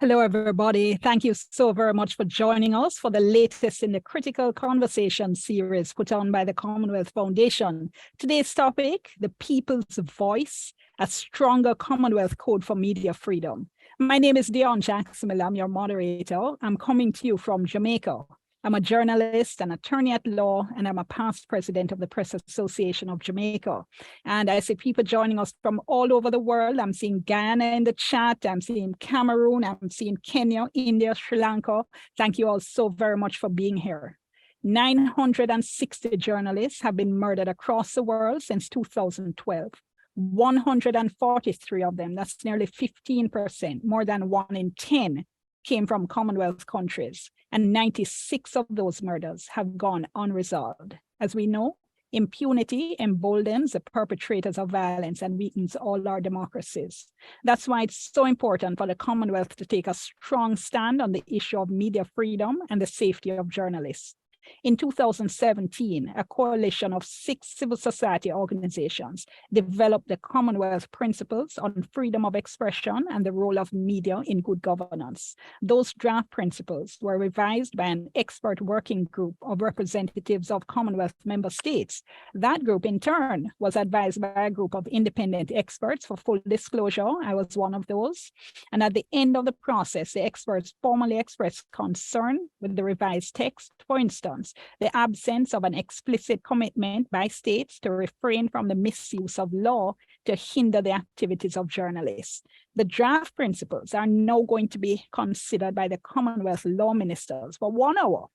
Hello, everybody. Thank you so very much for joining us for the latest in the Critical Conversation series put on by the Commonwealth Foundation. Today's topic, the people's voice, a stronger Commonwealth code for media freedom. My name is Dion Jackson. I'm your moderator. I'm coming to you from Jamaica. I'm a journalist, an attorney at law, and I'm a past president of the Press Association of Jamaica. And I see people joining us from all over the world. I'm seeing Ghana in the chat. I'm seeing Cameroon. I'm seeing Kenya, India, Sri Lanka. Thank you all so very much for being here. 960 journalists have been murdered across the world since 2012. 143 of them, that's nearly 15%, more than 1 in 10, came from Commonwealth countries. And 96 of those murders have gone unresolved. As we know, impunity emboldens the perpetrators of violence and weakens all our democracies. That's why it's so important for the Commonwealth to take a strong stand on the issue of media freedom and the safety of journalists. In 2017, a coalition of 6 civil society organizations developed the Commonwealth Principles on Freedom of Expression and the Role of Media in Good Governance. Those draft principles were revised by an expert working group of representatives of Commonwealth member states. That group, in turn, was advised by a group of independent experts. For full disclosure, I was one of those. And at the end of the process, the experts formally expressed concern with the revised text. For instance, the absence of an explicit commitment by states to refrain from the misuse of law to hinder the activities of journalists. The draft principles are now going to be considered by the Commonwealth law ministers for 1 hour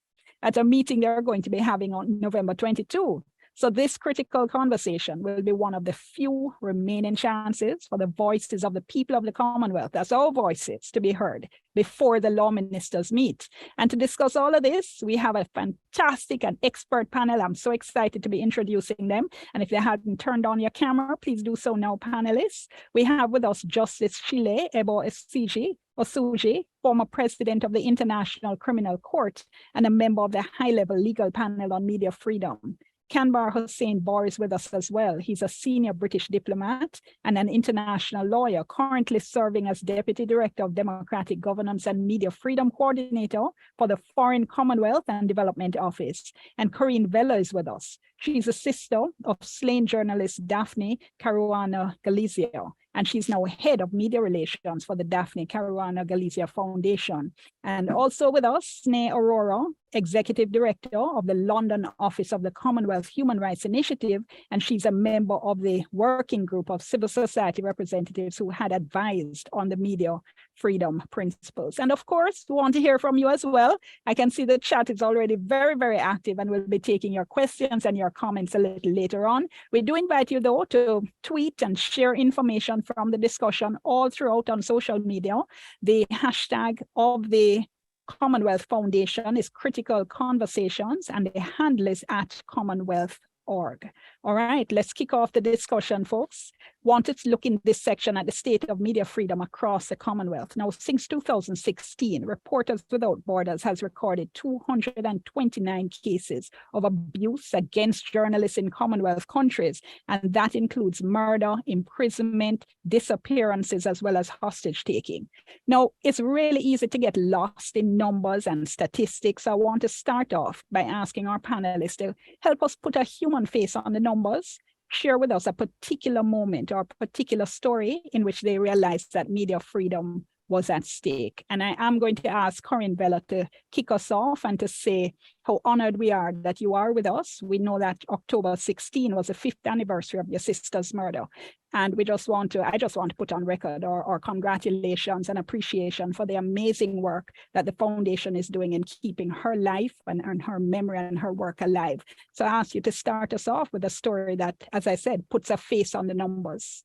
at a meeting they're going to be having on November 22. So this critical conversation will be one of the few remaining chances for the voices of the people of the Commonwealth, that's our voices, to be heard before the law ministers meet. And to discuss all of this, we have a fantastic and expert panel. I'm so excited to be introducing them. And if you hadn't turned on your camera, please do so now, panelists. We have with us Justice Chile, Eboe-Osuji, former president of the International Criminal Court and a member of the high-level legal panel on media freedom. Kanbar Hossein-Bor is with us as well. He's a senior British diplomat and an international lawyer, currently serving as Deputy Director of Democratic Governance and Media Freedom Coordinator for the Foreign Commonwealth and Development Office. And Corinne Vella is with us. She's a sister of slain journalist Daphne Caruana Galizia, and she's now head of media relations for the Daphne Caruana Galizia Foundation. And also with us, Sneh Aurora, Executive Director of the London Office of the Commonwealth Human Rights Initiative, and she's a member of the working group of civil society representatives who had advised on the media freedom principles. And of course, we want to hear from you as well. I can see the chat is already very, very active, and we'll be taking your questions and your comments a little later on. We do invite you, though, to tweet and share information from the discussion all throughout on social media. The hashtag of the Commonwealth Foundation is Critical Conversations, and the handle is @Commonwealth.org. All right, let's kick off the discussion, folks. Wanted to look in this section at the state of media freedom across the Commonwealth. Now, since 2016, Reporters Without Borders has recorded 229 cases of abuse against journalists in Commonwealth countries, and that includes murder, imprisonment, disappearances, as well as hostage taking. Now, it's really easy to get lost in numbers and statistics. I want to start off by asking our panelists to help us put a human face on the numbers, share with us a particular moment or a particular story in which they realized that media freedom was at stake. And I am going to ask Corinne Vella to kick us off and to say how honored we are that you are with us. We know that October 16 was the 5th anniversary of your sister's murder. And I just want to put on record our congratulations and appreciation for the amazing work that the foundation is doing in keeping her life and her memory and her work alive. So I ask you to start us off with a story that, as I said, puts a face on the numbers.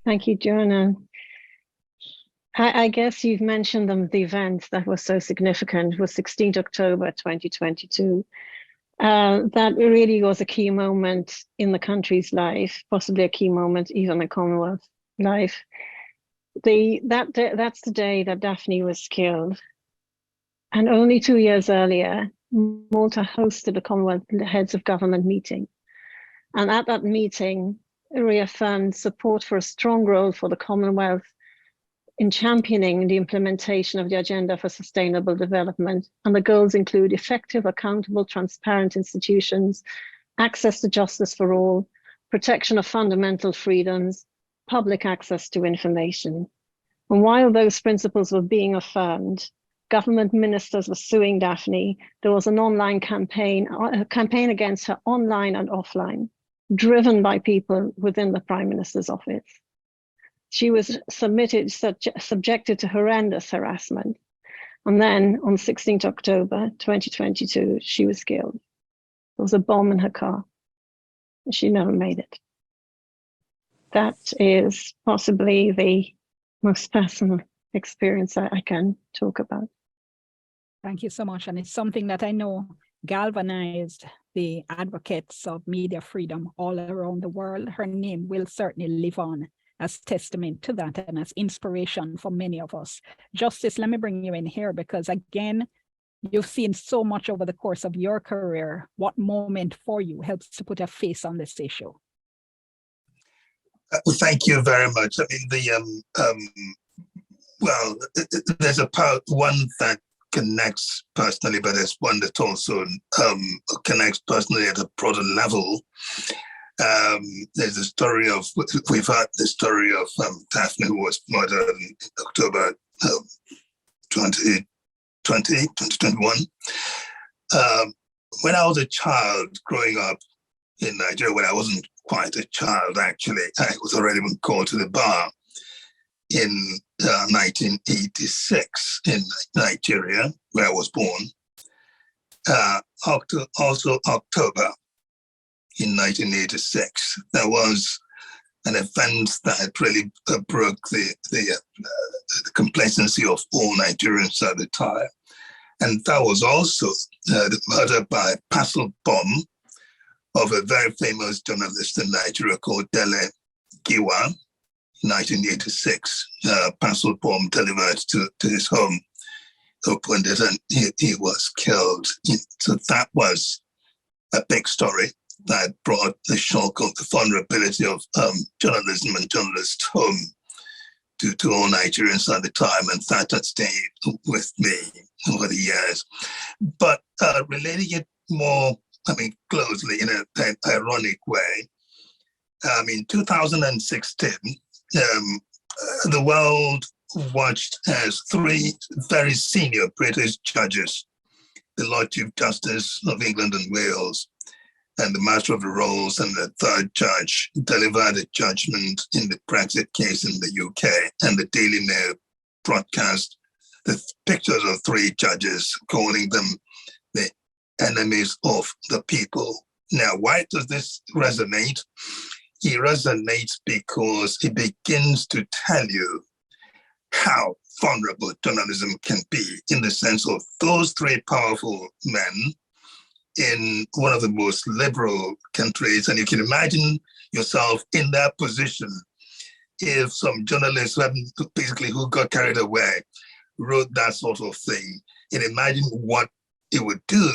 Thank you, Joanna. I guess you've mentioned the event that was so significant was 16th October 2022. That really was a key moment in the country's life, possibly a key moment even in Commonwealth life. That's the day that Daphne was killed. And only 2 years earlier, Malta hosted a Commonwealth Heads of Government meeting. And at that meeting, reaffirmed support for a strong role for the Commonwealth in championing the implementation of the Agenda for Sustainable Development. And the goals include effective, accountable, transparent institutions, access to justice for all, protection of fundamental freedoms, public access to information. And while those principles were being affirmed, government ministers were suing Daphne. There was an online campaign, a campaign against her online and offline, driven by people within the Prime Minister's office. She was subjected to horrendous harassment. And then on 16th October 2022, she was killed. There was a bomb in her car, and she never made it. That is possibly the most personal experience I can talk about. Thank you so much. And it's something that I know galvanized the advocates of media freedom all around the world. Her name will certainly live on as testament to that and as inspiration for many of us. Justice, let me bring you in here because again, you've seen so much over the course of your career. What moment for you helps to put a face on this issue? Well, thank you very much. I mean, there's a part one that connects personally, but there's one that also connects personally at a broader level. There's a story of, we've heard the story of Daphne, who was murdered in October 2021. When I was a child growing up in Nigeria, when I wasn't quite a child, actually, I was already been called to the bar in 1986 in Nigeria, where I was born. Also October in 1986, there was an event that really broke the complacency of all Nigerians at the time. And that was also the murder by parcel bomb of a very famous journalist in Nigeria called Dele Giwa in 1986. Parcel bomb delivered to his home, opened it, and he was killed. So that was a big story that brought the shock of the vulnerability of journalism and journalists home to all Nigerians at the time, and that had stayed with me over the years. But relating it more, closely in an ironic way, in 2016, the world watched as three very senior British judges, the Lord Chief Justice of England and Wales, and the Master of the Rolls, and the third judge, delivered a judgment in the Brexit case in the UK, and the Daily Mail broadcast the pictures of three judges, calling them the enemies of the people. Now, why does this resonate? It resonates because it begins to tell you how vulnerable journalism can be, in the sense of those three powerful men in one of the most liberal countries. And you can imagine yourself in that position if some journalists who got carried away wrote that sort of thing. And imagine what it would do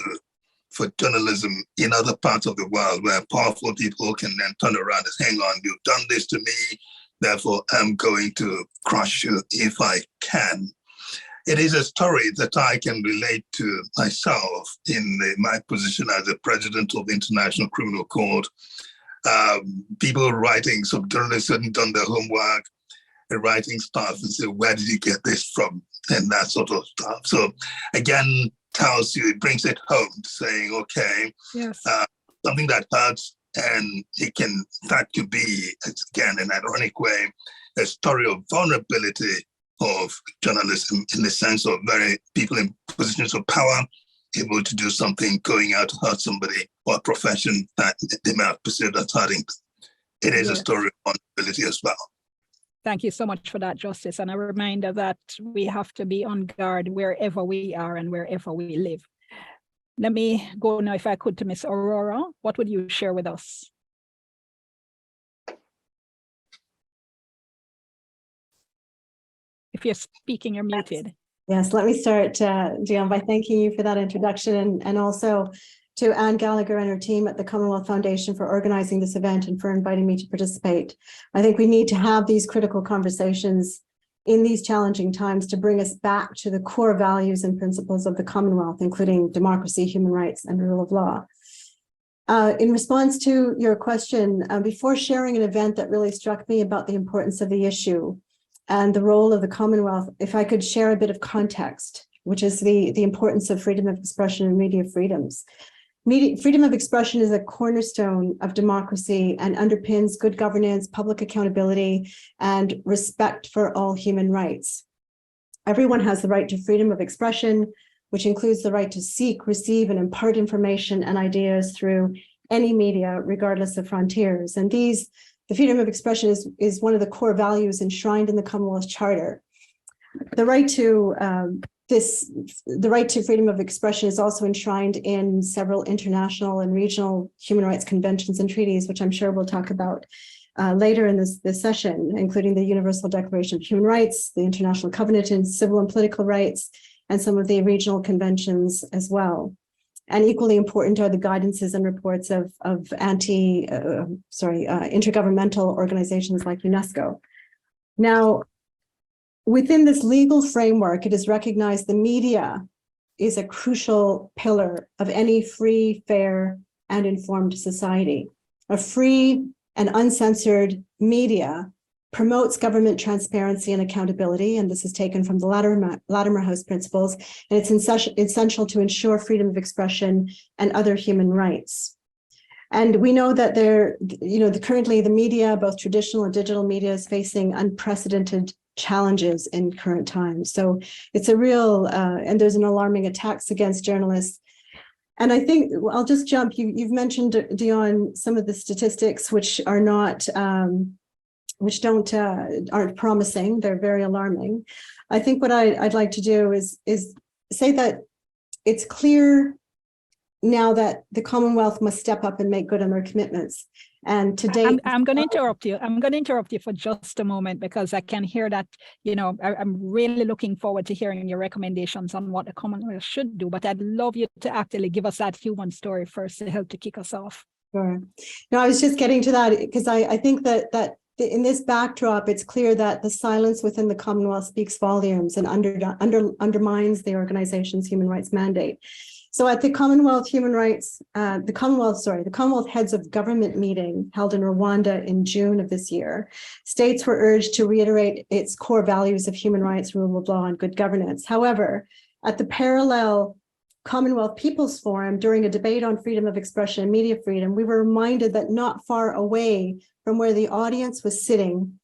for journalism in other parts of the world, where powerful people can then turn around and say, hang on, you've done this to me, therefore I'm going to crush you if I can. It is a story that I can relate to myself in my position as the president of the International Criminal Court. People writing, some journalists hadn't done their homework, writing stuff and say, where did you get this from? And that sort of stuff. So again, tells you, it brings it home, saying, okay, yes, something that hurts, and that could be, again, in an ironic way, a story of vulnerability of journalism, in the sense of very people in positions of power able to do something, going out to hurt somebody, or a profession that they may have perceived as hurting. It is a story of vulnerability as well. Thank you so much for that, Justice. And a reminder that we have to be on guard wherever we are and wherever we live. Let me go now, if I could, to Ms. Aurora. What would you share with us? If you're speaking, you're muted. Yes, let me start, Dion, by thanking you for that introduction, and also to Anne Gallagher and her team at the Commonwealth Foundation for organizing this event and for inviting me to participate. I think we need to have these critical conversations in these challenging times to bring us back to the core values and principles of the Commonwealth, including democracy, human rights, and rule of law. In response to your question, before sharing an event that really struck me about the importance of the issue and the role of the Commonwealth, if I could share a bit of context, which is the importance of freedom of expression and media freedoms. Freedom of expression is a cornerstone of democracy and underpins good governance, public accountability, and respect for all human rights. Everyone has the right to freedom of expression, which includes the right to seek, receive, and impart information and ideas through any media, regardless of frontiers. And the freedom of expression is one of the core values enshrined in the Commonwealth Charter. The right to freedom of expression is also enshrined in several international and regional human rights conventions and treaties, which I'm sure we'll talk about later in this session, including the Universal Declaration of Human Rights, the International Covenant on Civil and Political Rights, and some of the regional conventions as well. And equally important are the guidances and reports of intergovernmental organizations like UNESCO. Now, within this legal framework, it is recognized the media is a crucial pillar of any free, fair, and informed society. A free and uncensored media promotes government transparency and accountability, and this is taken from the Latimer House principles, and it's essential to ensure freedom of expression and other human rights. And we know that currently the media, both traditional and digital media, is facing unprecedented challenges in current times. So it's a real, and there's an alarming attacks against journalists. And I think I'll just jump. You've mentioned, Dion, some of the statistics which are not, aren't promising. They're very alarming. I think what I'd like to do is say that it's clear now that the Commonwealth must step up and make good on their commitments. And today, I'm going to interrupt you. I'm going to interrupt you for just a moment, because I can hear that, I'm really looking forward to hearing your recommendations on what the Commonwealth should do. But I'd love you to actually give us that human story first to help to kick us off. Sure. No, I was just getting to that because I think that in this backdrop, it's clear that the silence within the Commonwealth speaks volumes and undermines the organization's human rights mandate. So at the Commonwealth the Commonwealth Heads of Government meeting held in Rwanda in June of this year, states were urged to reiterate its core values of human rights, rule of law, and good governance. However, at the parallel Commonwealth People's Forum, during a debate on freedom of expression and media freedom, we were reminded that not far away from where the audience was sitting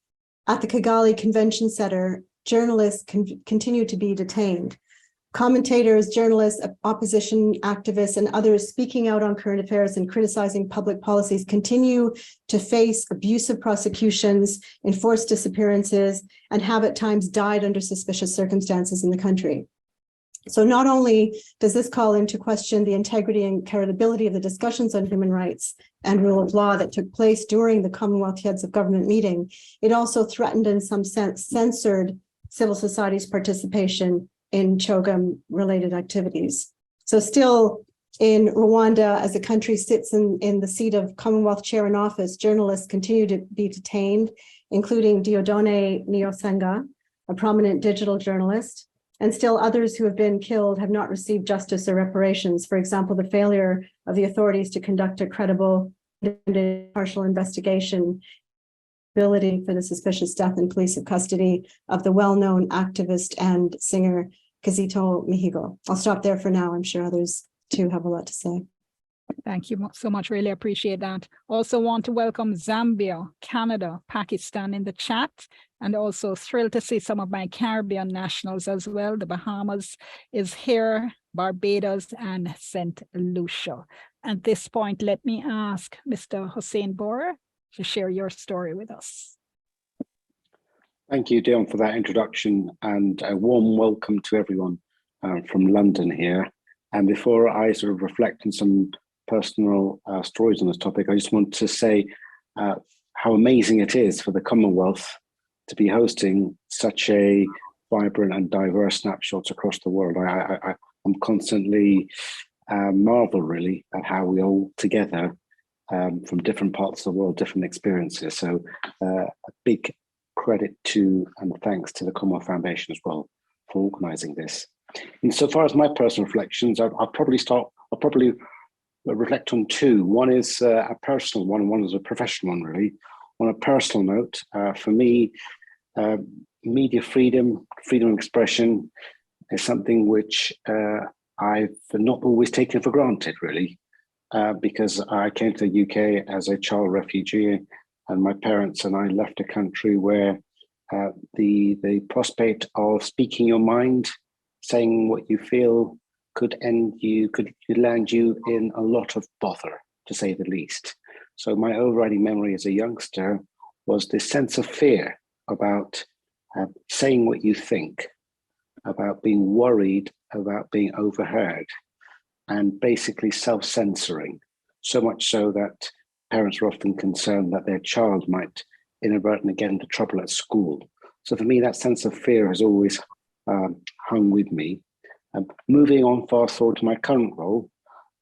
at the Kigali Convention Center, journalists continue to be detained. Commentators, journalists, opposition activists, and others speaking out on current affairs and criticizing public policies continue to face abusive prosecutions, enforced disappearances, and have at times died under suspicious circumstances in the country. So not only does this call into question the integrity and credibility of the discussions on human rights and rule of law that took place during the Commonwealth Heads of Government meeting, it also threatened, in some sense, censored civil society's participation in CHOGM-related activities. So still in Rwanda, as the country sits in the seat of Commonwealth Chair in office, journalists continue to be detained, including Diodone Niyosenga, a prominent digital journalist, and still others who have been killed have not received justice or reparations. For example, the failure of the authorities to conduct a credible partial investigation, ability for the suspicious death in police custody of the well-known activist and singer Kizito Mihigo. I'll stop there for now. I'm sure others too have a lot to say. Thank you so much. Really appreciate that. Also want to welcome Zambia, Canada, Pakistan in the chat, and also thrilled to see some of my Caribbean nationals as well. The Bahamas is here, Barbados, and St. Lucia. At this point, let me ask Mr. Hossein-Bor to share your story with us. Thank you, Dion, for that introduction, and a warm welcome to everyone from London here. And before I sort of reflect on some personal stories on this topic, I just want to say how amazing it is for the Commonwealth to be hosting such a vibrant and diverse snapshots across the world. I'm constantly marvel really at how we all together from different parts of the world, different experiences. So a big credit to and thanks to the Commonwealth Foundation as well for organising this. And so far as my personal reflections, I'll probably reflect on two. One is a personal one, and one is a professional one, really. On a personal note, for me, media freedom, freedom of expression is something which I've not always taken for granted, really, because I came to the UK as a child refugee, and my parents and I left a country where the prospect of speaking your mind, saying what you feel, could land you in a lot of bother, to say the least. So my overriding memory as a youngster was this sense of fear about saying what you think, about being worried about being overheard, and basically self-censoring, so much so that parents were often concerned that their child might inadvertently get into trouble at school. So for me, that sense of fear has always hung with me. Moving on fast forward to my current role,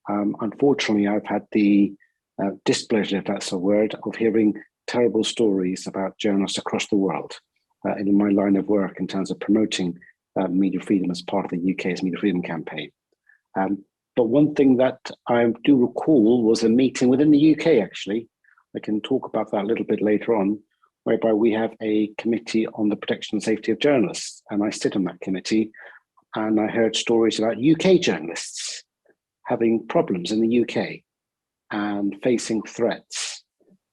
unfortunately, I've had the displeasure, if that's a word, of hearing terrible stories about journalists across the world in my line of work in terms of promoting media freedom as part of the UK's media freedom campaign. But one thing that I do recall was a meeting within the UK, actually. I can talk about that a little bit later on, whereby we have a committee on the protection and safety of journalists. And I sit on that committee, and I heard stories about UK journalists having problems in the UK and facing threats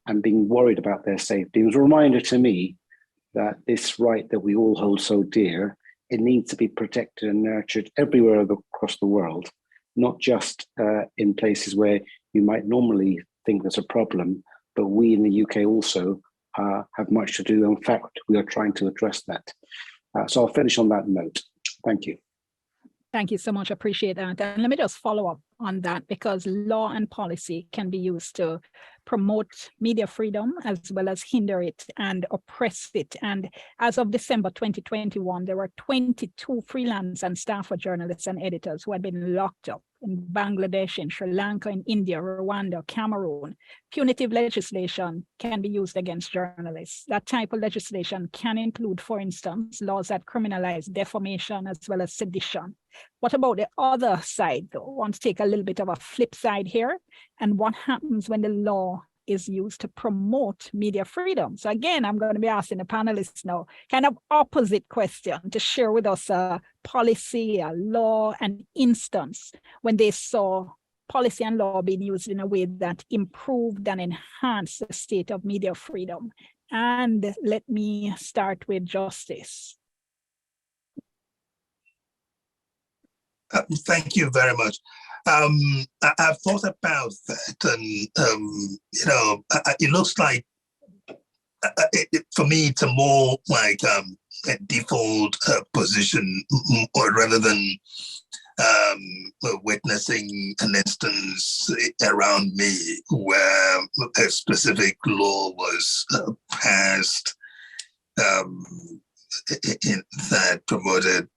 and being worried about their safety. It was a reminder to me that this right that we all hold so dear, it needs to be protected and nurtured everywhere across the world, not just in places where you might normally think there's a problem, but we in the UK also have much to do. In fact, we are trying to address that. So I'll finish on that note. Thank you. Thank you so much. Appreciate that. And let me just follow up on that, because law and policy can be used to promote media freedom as well as hinder it and oppress it. And as of December 2021, there were 22 freelance and staffer journalists and editors who had been locked up in Bangladesh, in Sri Lanka, in India, Rwanda, Cameroon. Punitive legislation can be used against journalists. That type of legislation can include, for instance, laws that criminalize defamation as well as sedition. What about the other side, though? I want to take a little bit of a flip side here. And what happens when the law is used to promote media freedom? So again, I'm going to be asking the panelists now, kind of opposite question, to share with us a policy, a law, an instance when they saw policy and law being used in a way that improved and enhanced the state of media freedom. And let me start with Justice. Thank you very much. I've thought about that, and it looks like for me it's a more like a default position, or rather than witnessing an instance around me where a specific law was passed that promoted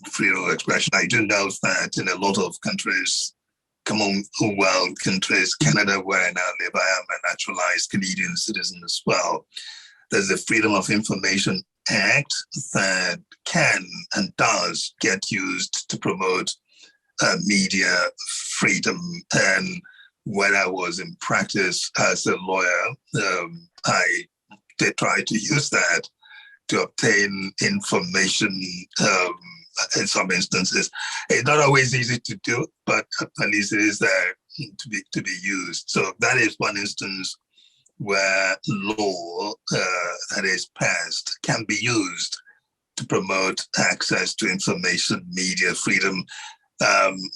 freedom of expression. I do know that in a lot of countries, Commonwealth countries, Canada, where I now live, I am a naturalized Canadian citizen as well. There's the Freedom of Information Act that can and does get used to promote media freedom. And when I was in practice as a lawyer, I did try to use that to obtain information in some instances. It's not always easy to do, but at least it is there to be used. So that is one instance where law that is passed can be used to promote access to information, media freedom.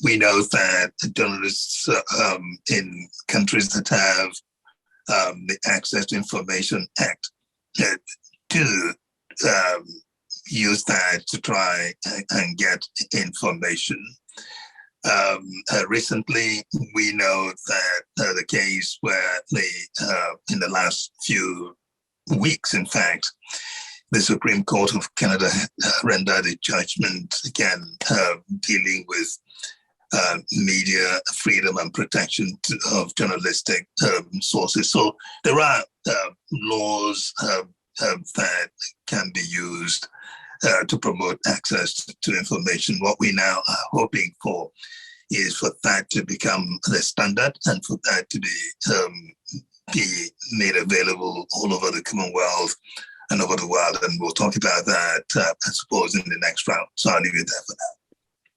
We know that journalists in countries that have the Access to Information Act do use that to try and get information. Recently, we know that the case where in the last few weeks, in fact, the Supreme Court of Canada rendered a judgment, again, dealing with media freedom and protection of journalistic sources. So there are laws that can be used to promote access to information. What we now are hoping for is for that to become the standard and for that to be made available all over the Commonwealth and over the world. And we'll talk about that, I suppose, in the next round. So I'll leave it there for now.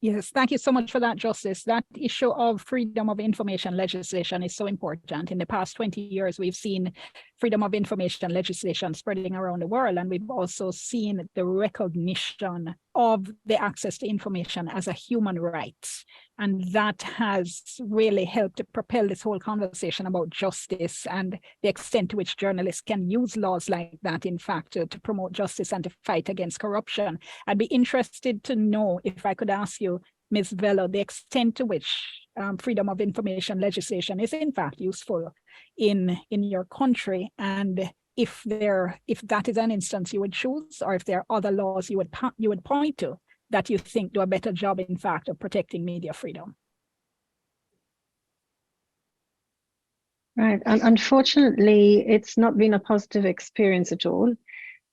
Yes, thank you so much for that, Justice. That issue of freedom of information legislation is so important. In the past 20 years, we've seen freedom of information legislation spreading around the world, and we've also seen the recognition of the access to information as a human right. And that has really helped to propel this whole conversation about justice and the extent to which journalists can use laws like that, in fact, to promote justice and to fight against corruption. I'd be interested to know, if I could ask you, Ms. Vella, the extent to which freedom of information legislation is in fact useful in your country, and if that is an instance you would choose, or if there are other laws you would point to that you think do a better job, in fact, of protecting media freedom. Right, and unfortunately, it's not been a positive experience at all.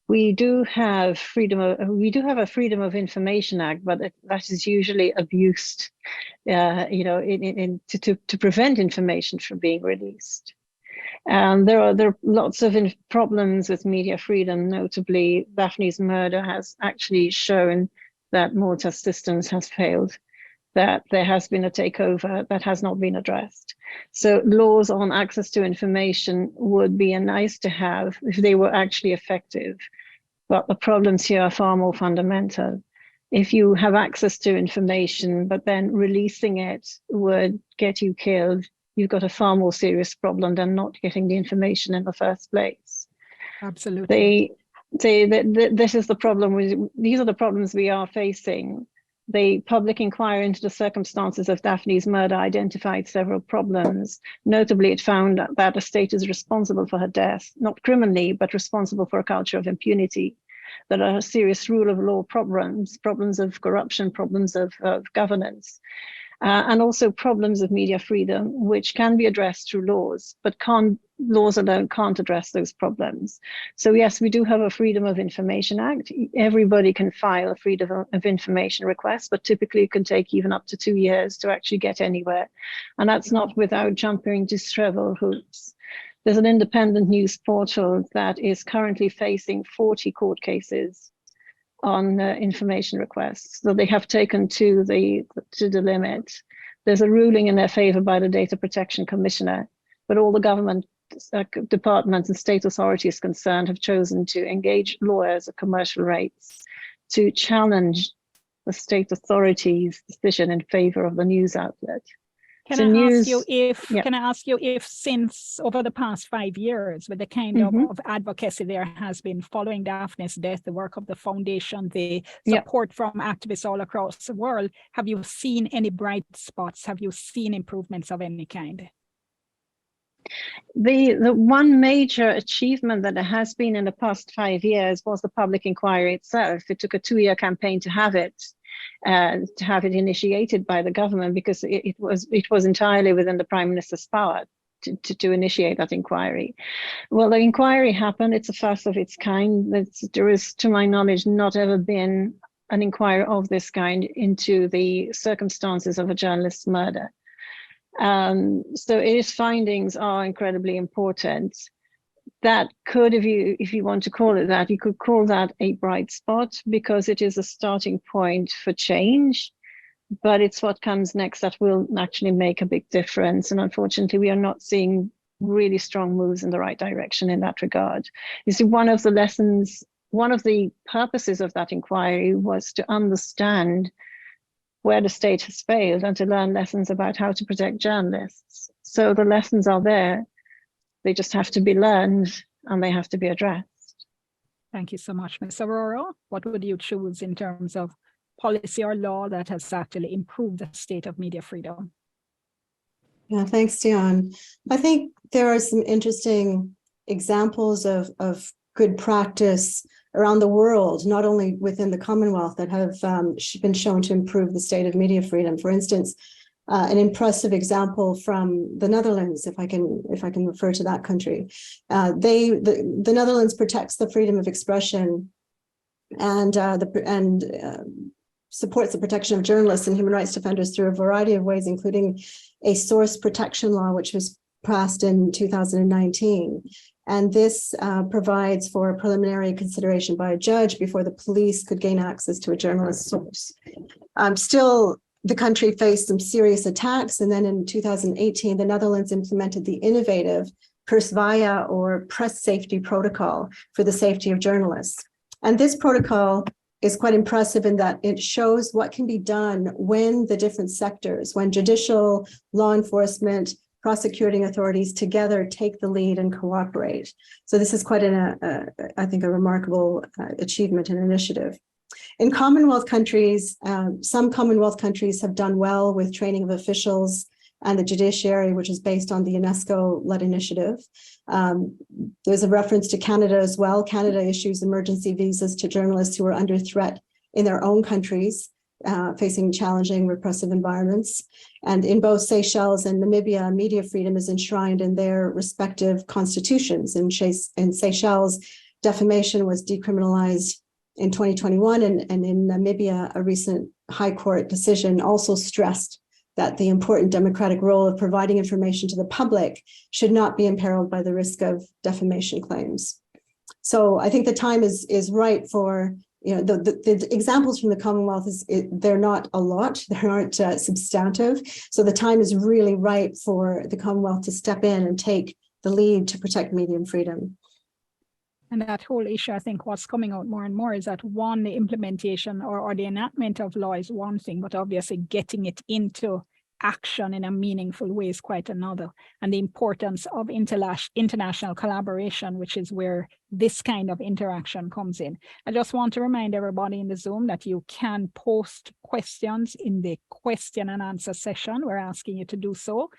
We do have a Freedom of Information Act, but that is usually abused, to prevent information from being released. There are lots of problems with media freedom. Notably, Daphne's murder has actually shown that Malta's systems has failed, that there has been a takeover that has not been addressed. So laws on access to information would be a nice to have if they were actually effective. But the problems here are far more fundamental. If you have access to information, but then releasing it would get you killed, you've got a far more serious problem than not getting the information in the first place. Absolutely. This is the problem. These are the problems we are facing. The public inquiry into the circumstances of Daphne's murder identified several problems. Notably, it found that the state is responsible for her death, not criminally, but responsible for a culture of impunity. There are serious rule of law problems of corruption, problems of governance, and also problems of media freedom, which can be addressed through laws, but laws alone can't address those problems. So yes, we do have a Freedom of Information Act. Everybody can file a Freedom of Information request, but typically it can take even up to 2 years to actually get anywhere. And that's not without jumping to several hoops. There's an independent news portal that is currently facing 40 court cases on information requests. So they have taken to the limit. There's a ruling in their favor by the Data Protection Commissioner, but all the government departments and state authorities concerned have chosen to engage lawyers at commercial rates to challenge the state authorities' decision in favor of the news outlet. Can I ask you if since over the past 5 years, with the kind of advocacy there has been following Daphne's death, the work of the foundation, the support from activists all across the world, have you seen any bright spots? Have you seen improvements of any kind? The one major achievement that there has been in the past 5 years was the public inquiry itself. It took a 2-year campaign to have it initiated by the government, because it was entirely within the Prime Minister's power to initiate that inquiry. Well, the inquiry happened. It's a first of its kind. There is, to my knowledge, not ever been an inquiry of this kind into the circumstances of a journalist's murder. So its findings are incredibly important. That could, if you want to call it that, you could call that a bright spot, because it is a starting point for change, but it's what comes next that will actually make a big difference. And unfortunately, we are not seeing really strong moves in the right direction in that regard. You see, one of the purposes of that inquiry was to understand where the state has failed and to learn lessons about how to protect journalists. So the lessons are there. They just have to be learned and they have to be addressed. Thank you so much, Ms. Aurora. What would you choose in terms of policy or law that has actually improved the state of media freedom? Yeah, thanks, Dion. I think there are some interesting examples of good practice around the world, not only within the Commonwealth, that have been shown to improve the state of media freedom. For instance, an impressive example from the Netherlands, if I can refer to that country. The Netherlands protects the freedom of expression and supports the protection of journalists and human rights defenders through a variety of ways, including a source protection law, which was passed in 2019. And this provides for preliminary consideration by a judge before the police could gain access to a journalist's source. Still, the country faced some serious attacks. And then in 2018, the Netherlands implemented the innovative Pers Via, or press safety protocol, for the safety of journalists. And this protocol is quite impressive in that it shows what can be done when the different sectors, when judicial, law enforcement, prosecuting authorities together take the lead and cooperate. So this is quite I think a remarkable achievement and initiative. In Commonwealth countries, some Commonwealth countries have done well with training of officials and the judiciary, which is based on the UNESCO-led initiative. There's a reference to Canada as well. Canada issues emergency visas to journalists who are under threat in their own countries, facing challenging repressive environments. And in both Seychelles and Namibia, media freedom is enshrined in their respective constitutions. In Seychelles, defamation was decriminalized in 2021, and in Namibia, a recent High Court decision also stressed that the important democratic role of providing information to the public should not be imperiled by the risk of defamation claims. So I think the time is right for, the examples from the Commonwealth, they're not a lot, they aren't substantive. So the time is really right for the Commonwealth to step in and take the lead to protect media freedom. And that whole issue, I think what's coming out more and more is that one, the implementation or the enactment of law is one thing, but obviously getting it into action in a meaningful way is quite another. And the importance of international collaboration, which is where this kind of interaction comes in. I just want to remind everybody in the Zoom that you can post questions in the question and answer session. We're asking you to do so.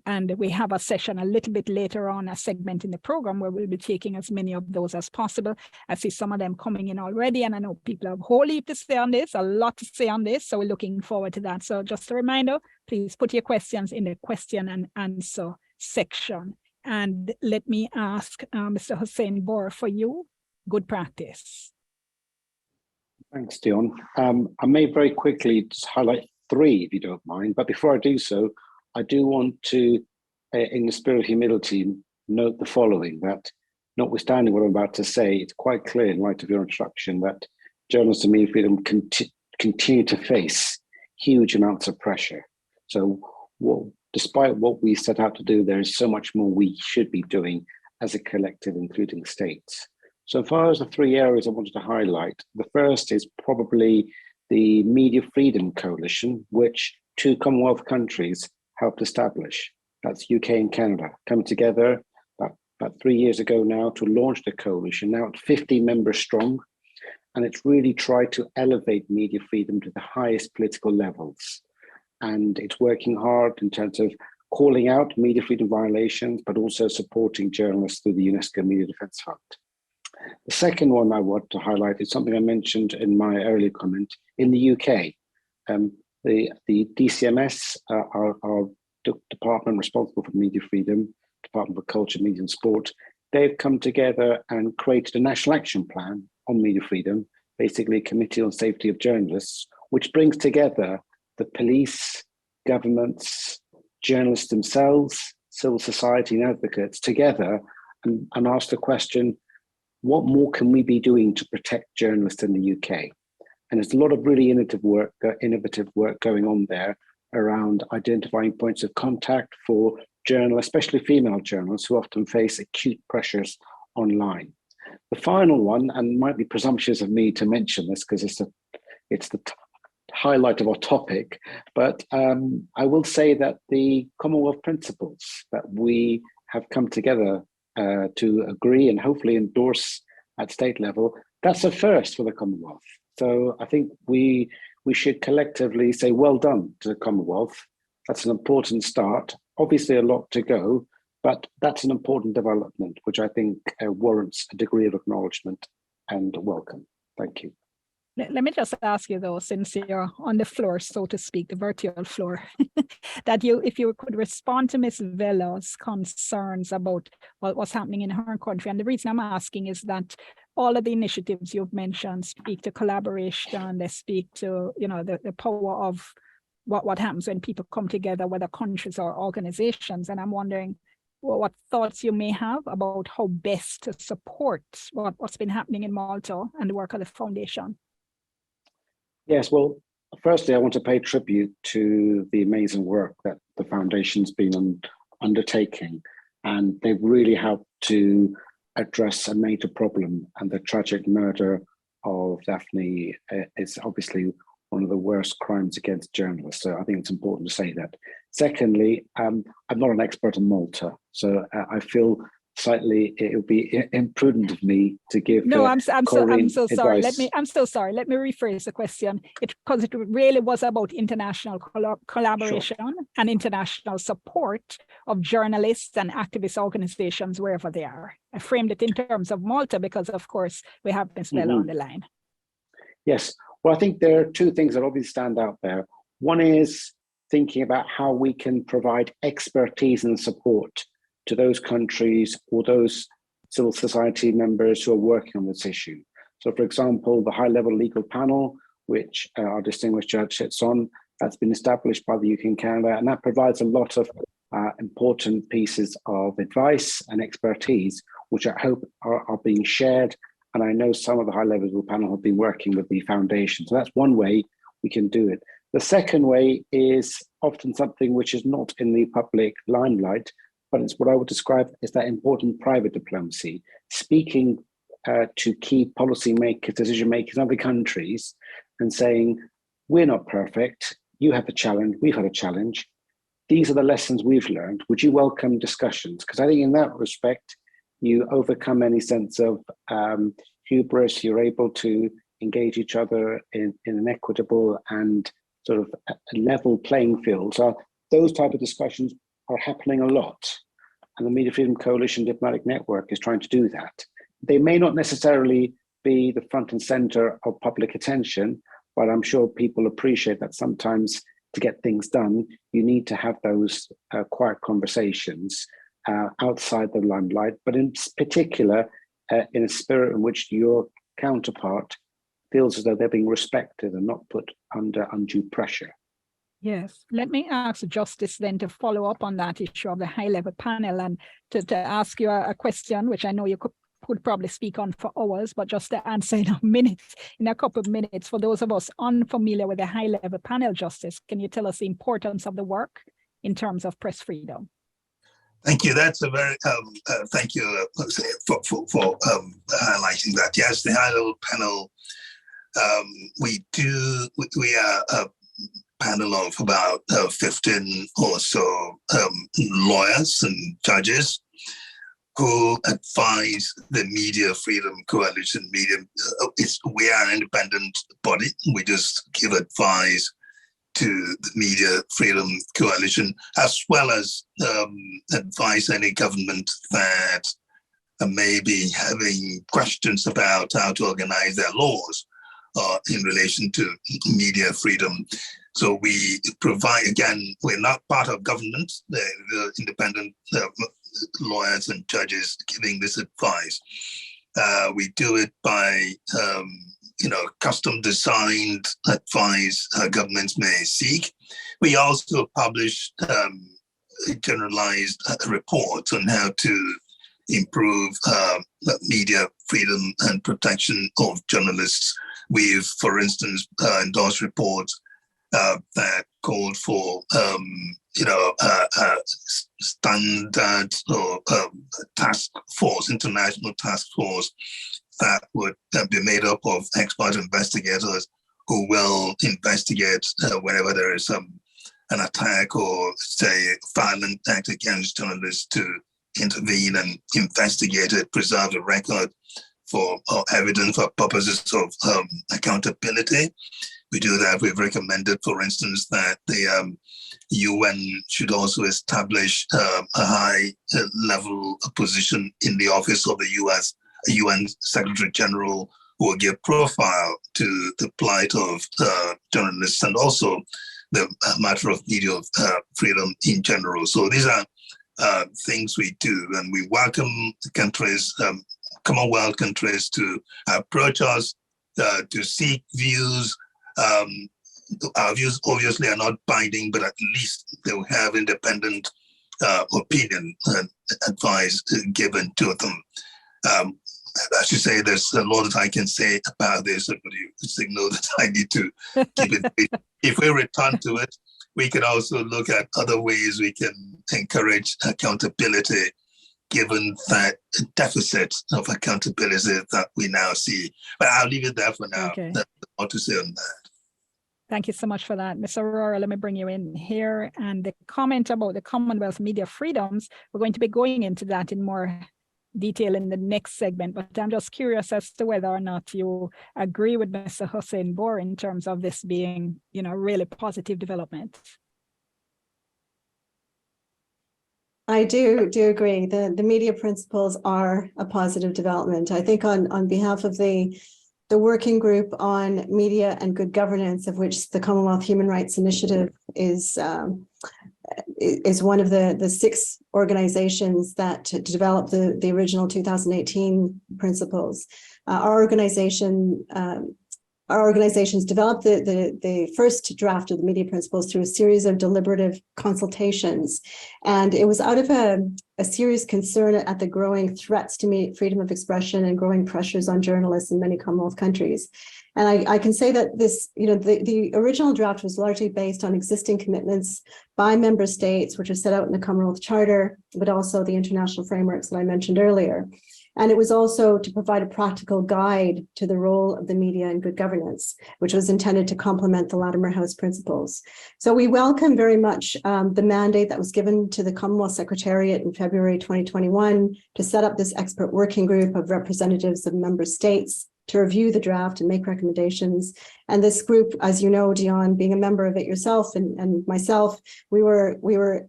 And we have a session a little bit later on, a segment in the program where we'll be taking as many of those as possible. I see some of them coming in already, and I know people have a whole heap to say on this, a lot to say on this. So we're looking forward to that. So just a reminder, please put your questions in the question and answer section. And let me ask Mr. Hossein-Bor, for you, good practice. Thanks, Dion. I may very quickly just highlight three, if you don't mind. But before I do so, I do want to, in the spirit of humility, note the following, that notwithstanding what I'm about to say, it's quite clear in light of your introduction that journalists and media freedom continue to face huge amounts of pressure. So despite what we set out to do, there is so much more we should be doing as a collective, including states. So as far as the three areas I wanted to highlight, the first is probably the Media Freedom Coalition, which 2 Commonwealth countries helped establish. That's UK and Canada, come together about 3 years ago now to launch the coalition. Now it's 50 members strong, and it's really tried to elevate media freedom to the highest political levels. And it's working hard in terms of calling out media freedom violations, but also supporting journalists through the UNESCO Media Defence Fund. The second one I want to highlight is something I mentioned in my earlier comment. In the UK, the DCMS, our department responsible for media freedom, Department for Culture, Media and Sport, they've come together and created a national action plan on media freedom, basically a committee on safety of journalists, which brings together the police, governments, journalists themselves, civil society and advocates together and ask the question, what more can we be doing to protect journalists in the UK? And there's a lot of really innovative work going on there around identifying points of contact for journalists, especially female journalists who often face acute pressures online. The final one, and might be presumptuous of me to mention this because it's the highlight of our topic, but I will say that the Commonwealth principles that we have come together to agree and hopefully endorse at state level, that's a first for the Commonwealth. So I think we should collectively say well done to the Commonwealth. That's an important start. Obviously a lot to go, but that's an important development, which I think warrants a degree of acknowledgement and welcome. Thank you. Let me just ask you though, since you're on the floor, so to speak, the virtual floor, that if you could respond to Ms. Vella's concerns about what's happening in her country. And the reason I'm asking is that all of the initiatives you've mentioned speak to collaboration, they speak to, the power of what happens when people come together, whether countries or organizations. And I'm wondering what thoughts you may have about how best to support what's been happening in Malta and the work of the foundation. Yes, well, firstly, I want to pay tribute to the amazing work that the foundation's been undertaking, and they've really helped to address a major problem. And the tragic murder of Daphne is obviously one of the worst crimes against journalists. So I think it's important to say that. Secondly, I'm not an expert on Malta, so I feel slightly it would be imprudent of me to give. No, I'm so sorry. Advice. I'm so sorry. Let me rephrase the question. Because it really was about international collaboration and international support of journalists and activist organizations wherever they are. I framed it in terms of Malta because, of course, we have Ms. Vella on the line. Yes. Well, I think there are two things that obviously stand out there. One is thinking about how we can provide expertise and support to those countries or those civil society members who are working on this issue. So, for example, the high-level legal panel, which our distinguished judge sits on, that's been established by the UK and Canada, and that provides a lot of important pieces of advice and expertise, which I hope are being shared. And I know some of the high-level legal panel have been working with the foundation. So that's one way we can do it. The second way is often something which is not in the public limelight, but it's what I would describe as that important private diplomacy, speaking to key policy makers, decision makers in other countries and saying, we're not perfect, you have a challenge, we've had a challenge, these are the lessons we've learned, would you welcome discussions? Because I think in that respect, you overcome any sense of hubris, you're able to engage each other in an equitable and sort of a level playing field. So those type of discussions are happening a lot. And the Media Freedom Coalition Diplomatic Network is trying to do that. They may not necessarily be the front and center of public attention, but I'm sure people appreciate that sometimes to get things done, you need to have those quiet conversations outside the limelight, but in particular, in a spirit in which your counterpart feels as though they're being respected and not put under undue pressure. Yes, let me ask Justice then to follow up on that issue of the high-level panel and to ask you a question, which I know you could probably speak on for hours, but just to answer in a couple of minutes, for those of us unfamiliar with the high-level panel, Justice, can you tell us the importance of the work in terms of press freedom? Thank you. That's a very thank you for highlighting that. Yes, the high-level panel. We are a panel of about 15 or so lawyers and judges who advise the Media Freedom Coalition. We are an independent body. We just give advice to the Media Freedom Coalition, as well as advise any government that may be having questions about how to organize their laws in relation to media freedom. So we provide, again, we're not part of government, the independent lawyers and judges giving this advice. We do it by, custom designed advice governments may seek. We also publish generalized reports on how to improve media freedom and protection of journalists. We've, for instance, endorsed reports that called for, standard or task force, international task force that would be made up of expert investigators who will investigate whenever there is an attack or, say, violent act against journalists, to intervene and investigate it, preserve the record for evidence for purposes of accountability. We do that. We've recommended, for instance, that the UN should also establish a high-level position in the office of the UN Secretary General will give profile to the plight of journalists and also the matter of media freedom in general. So these are things we do, and we welcome countries, Commonwealth countries, to approach us, to seek views. Our views obviously are not binding, but at least they will have independent opinion and advice given to them. I should say there's a lot that I can say about this, but you signal that I need to keep it brief. If we return to it, we can also look at other ways we can encourage accountability, given that deficit of accountability that we now see. But I'll leave it there for now. Okay. That's all to say on that. Thank you so much for that. Ms. Aurora, let me bring you in here. And the comment about the Commonwealth media freedoms, we're going to be going into that in more detail in the next segment, but I'm just curious as to whether or not you agree with Mr. Hossein-Bor in terms of this being, really positive development. I do agree. The media principles are a positive development. I think on behalf of the working group on media and good governance, of which the Commonwealth Human Rights Initiative is one of the 6 organizations that developed the original 2018 principles. Our organizations developed the first draft of the media principles through a series of deliberative consultations. And it was out of a serious concern at the growing threats to freedom of expression and growing pressures on journalists in many Commonwealth countries. And I can say that this, the original draft was largely based on existing commitments by member states, which are set out in the Commonwealth Charter, but also the international frameworks that I mentioned earlier. And it was also to provide a practical guide to the role of the media in good governance, which was intended to complement the Latimer House principles. So we welcome very much the mandate that was given to the Commonwealth Secretariat in February 2021 to set up this expert working group of representatives of member states to review the draft and make recommendations. And this group, as you know, Dion, being a member of it yourself and myself, we were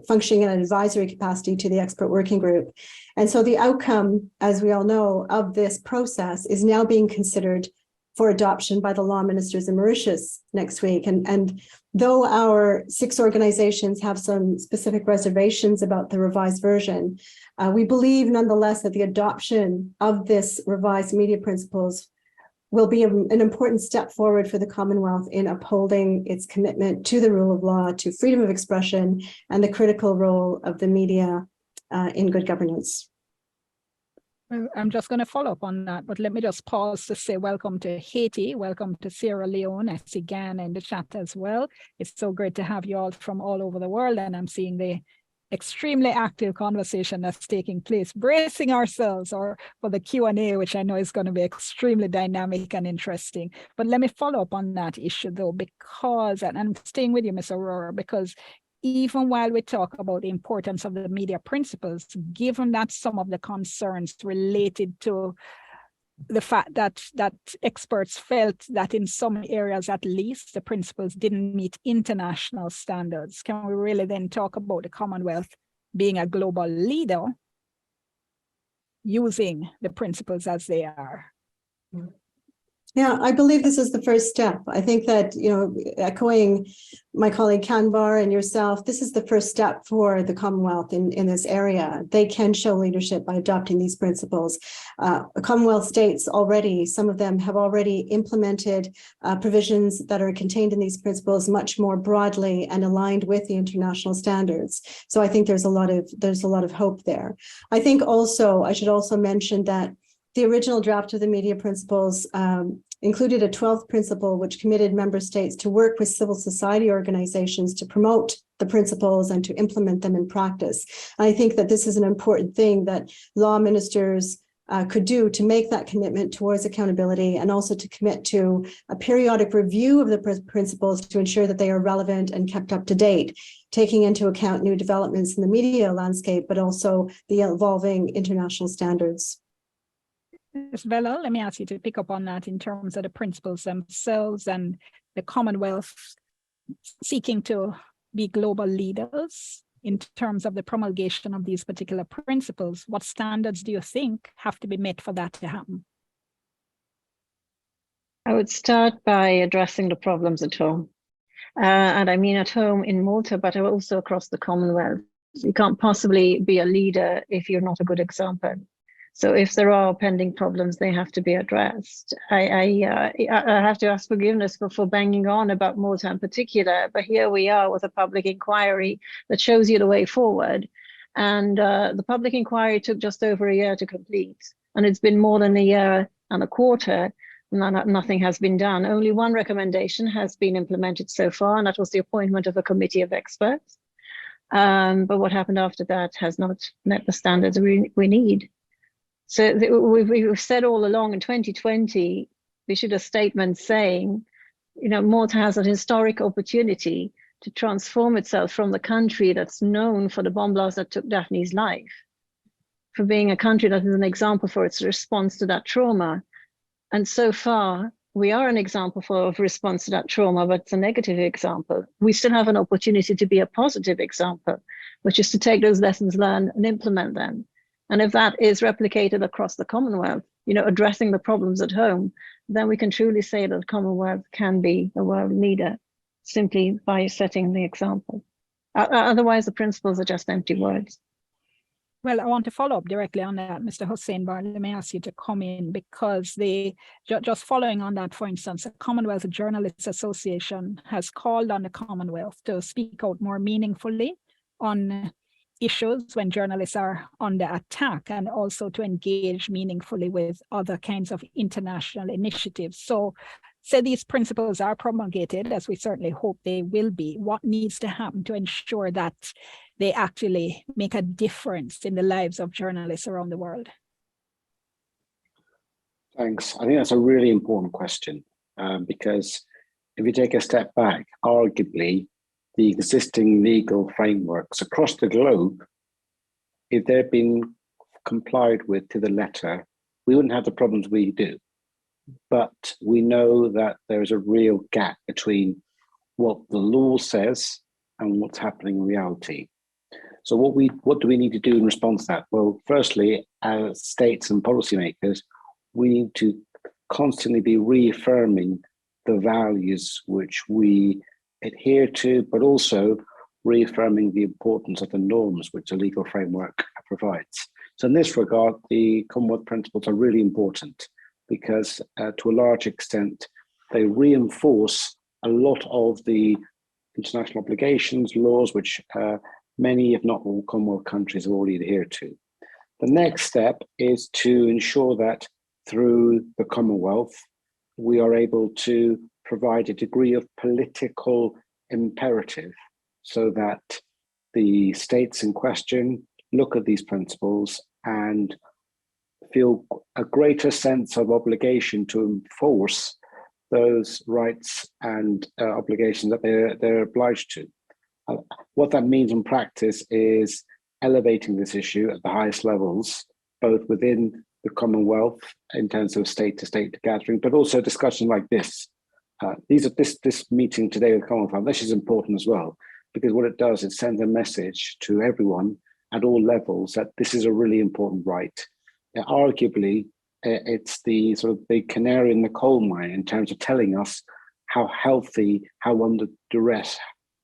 functioning in an advisory capacity to the expert working group. And so the outcome, as we all know, of this process is now being considered for adoption by the law ministers in Mauritius next week. And though our 6 organizations have some specific reservations about the revised version, we believe nonetheless that the adoption of this revised media principles will be an important step forward for the Commonwealth in upholding its commitment to the rule of law, to freedom of expression, and the critical role of the media in good governance. Well, I'm just going to follow up on that, but let me just pause to say welcome to Haiti, welcome to Sierra Leone. I see Ghana in the chat as well. It's so great to have you all from all over the world, and I'm seeing the extremely active conversation that's taking place, bracing ourselves for the Q&A, which I know is going to be extremely dynamic and interesting. But let me follow up on that issue though, because, and I'm staying with you, Ms. Aurora, because even while we talk about the importance of the media principles, given that some of the concerns related to the fact that experts felt that in some areas, at least, the principles didn't meet international standards, can we really then talk about the Commonwealth being a global leader using the principles as they are? Yeah, I believe this is the first step. I think that, echoing my colleague Kanbar and yourself, this is the first step for the Commonwealth in this area. They can show leadership by adopting these principles. Commonwealth states already, some of them have already implemented provisions that are contained in these principles much more broadly and aligned with the international standards. So I think there's a lot of hope there. I think also, I should also mention that the original draft of the media principles included a 12th principle, which committed member states to work with civil society organizations to promote the principles and to implement them in practice. And I think that this is an important thing that law ministers could do to make that commitment towards accountability, and also to commit to a periodic review of the principles to ensure that they are relevant and kept up to date, taking into account new developments in the media landscape, but also the evolving international standards. Ms. Vella, let me ask you to pick up on that in terms of the principles themselves and the Commonwealth seeking to be global leaders in terms of the promulgation of these particular principles. What standards do you think have to be met for that to happen? I would start by addressing the problems at home. And I mean at home in Malta, but also across the Commonwealth. You can't possibly be a leader if you're not a good example. So if there are pending problems, they have to be addressed. I have to ask forgiveness for banging on about Malta in particular, but here we are with a public inquiry that shows you the way forward. And the public inquiry took just over a year to complete. And it's been more than a year and a quarter. Nothing has been done. Only one recommendation has been implemented so far, and that was the appointment of a committee of experts. But what happened after that has not met the standards we need. So we've said all along in 2020, we issued a statement saying, you know, Malta has an historic opportunity to transform itself from the country that's known for the bomb blast that took Daphne's life, for being a country that is an example for its response to that trauma. And so far, we are an example of response to that trauma, but it's a negative example. We still have an opportunity to be a positive example, which is to take those lessons learned and implement them. And if that is replicated across the Commonwealth, you know, addressing the problems at home, then we can truly say that the Commonwealth can be a world leader simply by setting the example. Otherwise, the principles are just empty words. Well, I want to follow up directly on that, Mr. Hossein-Bor. Let me ask you to come in, because just following on that, for instance, the Commonwealth Journalists Association has called on the Commonwealth to speak out more meaningfully on issues when journalists are under attack, and also to engage meaningfully with other kinds of international initiatives. So these principles are promulgated, as we certainly hope they will be. What needs to happen to ensure that they actually make a difference in the lives of journalists around the world? Thanks. I think that's a really important question, because if you take a step back, arguably the existing legal frameworks across the globe, if they'd been complied with to the letter, we wouldn't have the problems we do. But we know that there's a real gap between what the law says and what's happening in reality. So what do we need to do in response to that? Well, firstly, as states and policymakers, we need to constantly be reaffirming the values which we adhere to, but also reaffirming the importance of the norms which the legal framework provides. So in this regard, the Commonwealth principles are really important, because to a large extent, they reinforce a lot of the international obligations, laws, which many, if not all, Commonwealth countries have already adhered to. The next step is to ensure that through the Commonwealth, we are able to provide a degree of political imperative so that the states in question look at these principles and feel a greater sense of obligation to enforce those rights and obligations that they're obliged to. What that means in practice is elevating this issue at the highest levels, both within the Commonwealth in terms of state-to-state gathering, but also discussions like this. This meeting today with the Commonwealth, this is important as well, because what it does is send a message to everyone at all levels that this is a really important right. Arguably, it's the sort of the canary in the coal mine in terms of telling us how healthy, how under duress,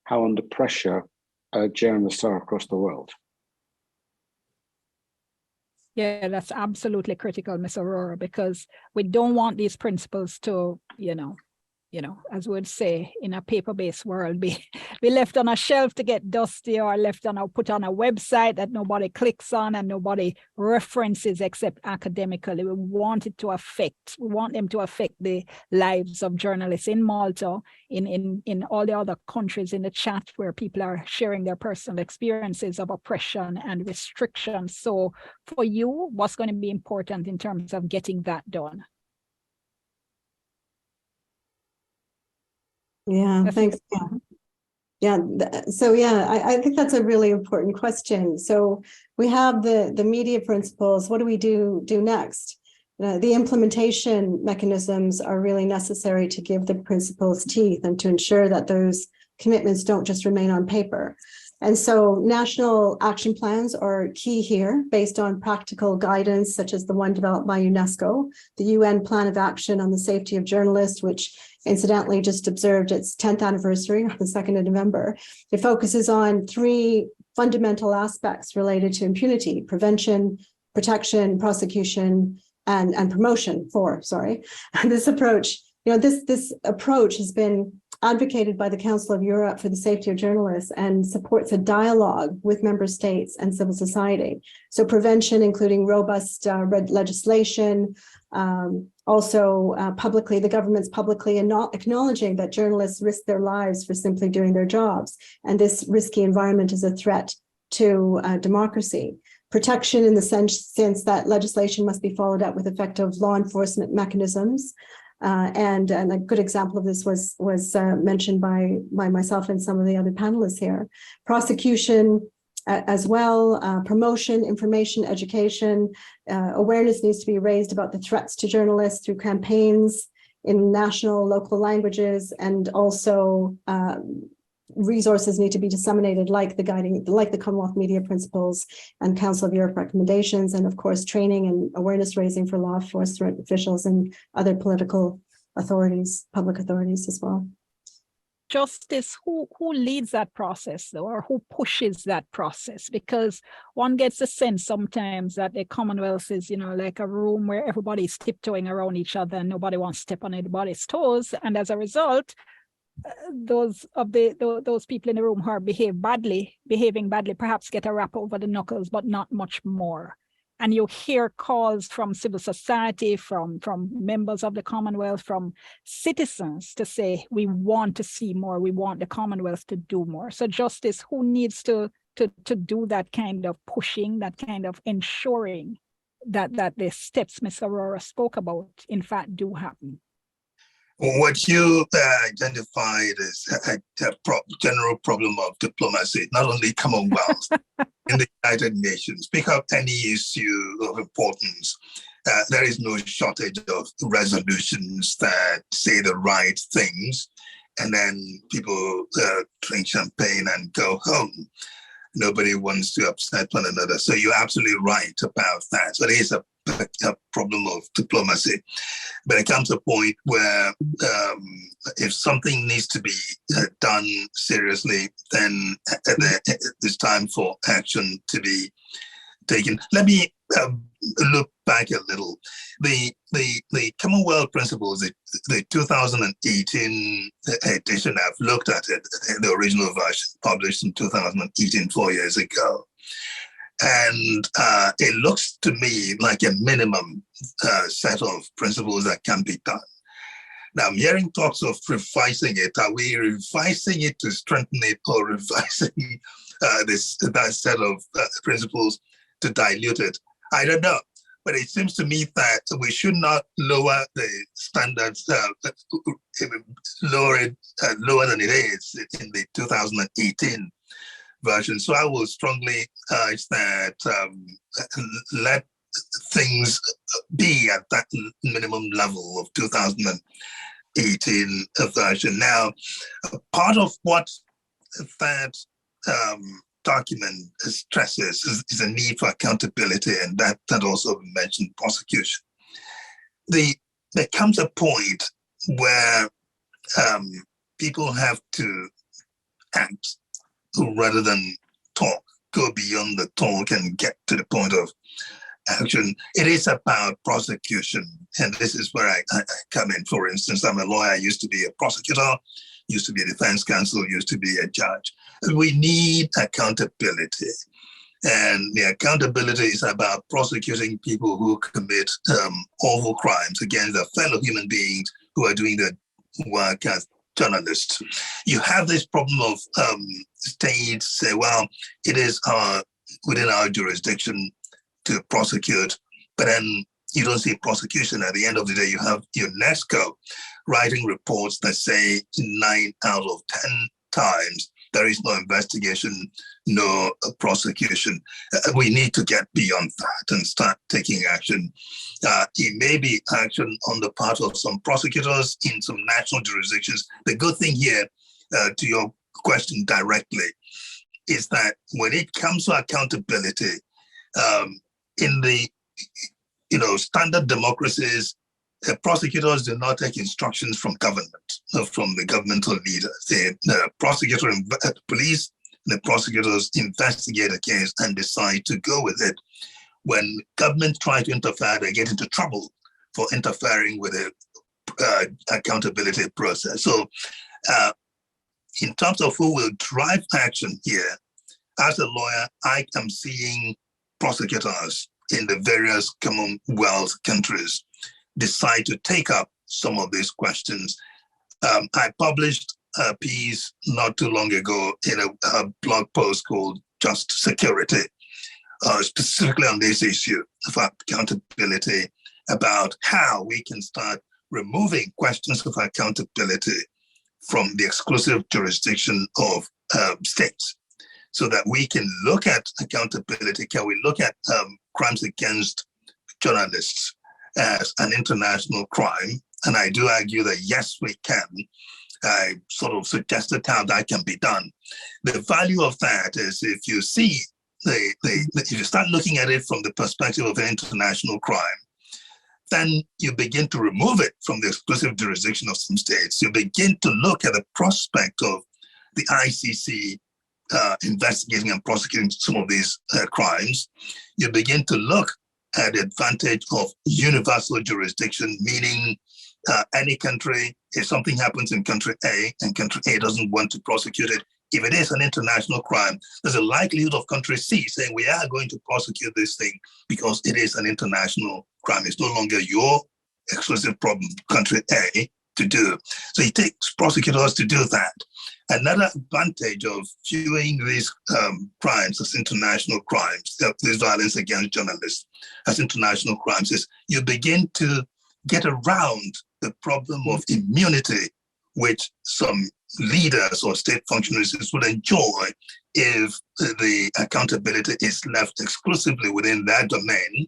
how under pressure journalists are across the world. Yeah, that's absolutely critical, Ms. Aurora, because we don't want these principles to, as we would say in a paper-based world, be left on a shelf to get dusty, or put on a website that nobody clicks on and nobody references except academically. We want them to affect the lives of journalists in Malta, in all the other countries in the chat where people are sharing their personal experiences of oppression and restriction. So for you, what's going to be important in terms of getting that done? Yeah, thanks. I think that's a really important question. So we have the media principles. What do we do next? The implementation mechanisms are really necessary to give the principles teeth and to ensure that those commitments don't just remain on paper. And so national action plans are key here based on practical guidance, such as the one developed by UNESCO, the UN Plan of Action on the Safety of Journalists, which incidentally just observed its 10th anniversary on the 2nd of November. It focuses on 3 fundamental aspects related to impunity: prevention, protection, prosecution, and promotion. 4, sorry. And this approach, this approach has been advocated by the Council of Europe for the Safety of Journalists and supports a dialogue with member states and civil society. So prevention, including robust legislation, also publicly, the government's publicly acknowledging that journalists risk their lives for simply doing their jobs. And this risky environment is a threat to democracy. Protection in the sense that legislation must be followed up with effective law enforcement mechanisms. And a good example of this was mentioned by myself and some of the other panelists here. Prosecution as well, promotion, information, education, awareness needs to be raised about the threats to journalists through campaigns in national, local languages, and also resources need to be disseminated like the Commonwealth Media Principles and Council of Europe recommendations, and of course training and awareness raising for law enforcement officials and other political authorities, public authorities as well. Justice, who leads that process though, or who pushes that process? Because one gets a sense sometimes that the Commonwealth is, like a room where everybody's tiptoeing around each other and nobody wants to step on anybody's toes, and as a result, those people in the room who are behaving badly, perhaps get a rap over the knuckles, but not much more. And you hear calls from civil society, from members of the Commonwealth, from citizens to say, we want to see more, we want the Commonwealth to do more. So Justice, who needs to do that kind of pushing, that kind of ensuring that the steps Ms. Aurora spoke about, in fact, do happen? What you identified is a general problem of diplomacy, not only Commonwealth, in the United Nations. Pick up any issue of importance. There is no shortage of resolutions that say the right things, and then people drink champagne and go home. Nobody wants to upset one another. So you're absolutely right about that. So it is a problem of diplomacy. But it comes to a point where if something needs to be done seriously, then it's time for action to be taken. Let me look back a little. The Commonwealth Principles, the 2018 edition, I've looked at it, the original version published in 2018, 4 years ago. And it looks to me like a minimum set of principles that can be done. Now, I'm hearing talks of revising it. Are we revising it to strengthen it, or revising that set of principles to dilute it? I don't know. But it seems to me that we should not lower the standards, lower than it is in the 2018 version. So I will strongly urge that let things be at that minimum level of 2018 version. Now, part of what that document stresses is a need for accountability, and that also mentioned prosecution. There comes a point where people have to act rather than talk, go beyond the talk and get to the point of action. It is about prosecution, and this is where I come in. For instance, I'm a lawyer. I used to be a prosecutor, used to be a defense counsel, used to be a judge. We need accountability, and the accountability is about prosecuting people who commit awful crimes against their fellow human beings who are doing their work as journalists. You have this problem of states say, well, it is within our jurisdiction to prosecute, but then you don't see prosecution. At the end of the day, you have UNESCO writing reports that say 9 out of 10 times there is no investigation, no prosecution. We need to get beyond that and start taking action. It may be action on the part of some prosecutors in some national jurisdictions. The good thing here, to your question directly, is that when it comes to accountability, in the standard democracies, prosecutors do not take instructions from government, from the governmental leaders. The prosecutor and police, the prosecutors investigate a case and decide to go with it. When government try to interfere, they get into trouble for interfering with the accountability process. So in terms of who will drive action here, as a lawyer, I am seeing prosecutors in the various Commonwealth countries decide to take up some of these questions. I published a piece not too long ago in a blog post called Just Security, specifically on this issue of accountability, about how we can start removing questions of accountability from the exclusive jurisdiction of states, so that we can look at accountability. Can we look at crimes against journalists as an international crime? And I do argue that yes, we can. I sort of suggested how that can be done. The value of that is if you see if you start looking at it from the perspective of an international crime, then you begin to remove it from the exclusive jurisdiction of some states. You begin to look at the prospect of the ICC investigating and prosecuting some of these crimes. You begin to look at the advantage of universal jurisdiction, meaning any country, if something happens in country A and country A doesn't want to prosecute it, if it is an international crime, there's a likelihood of country C saying we are going to prosecute this thing because it is an international crime. It's no longer your exclusive problem, country A, to do. So it takes prosecutors to do that. Another advantage of viewing these crimes as international crimes, this violence against journalists as international crimes, is you begin to get around the problem of immunity, which some leaders or state functionaries would enjoy if the accountability is left exclusively within their domain.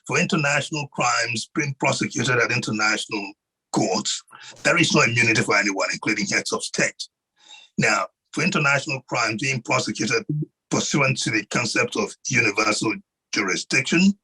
For international crimes being prosecuted at international courts, there is no immunity for anyone, including heads of state. Now, for international crimes being prosecuted pursuant to the concept of universal jurisdiction,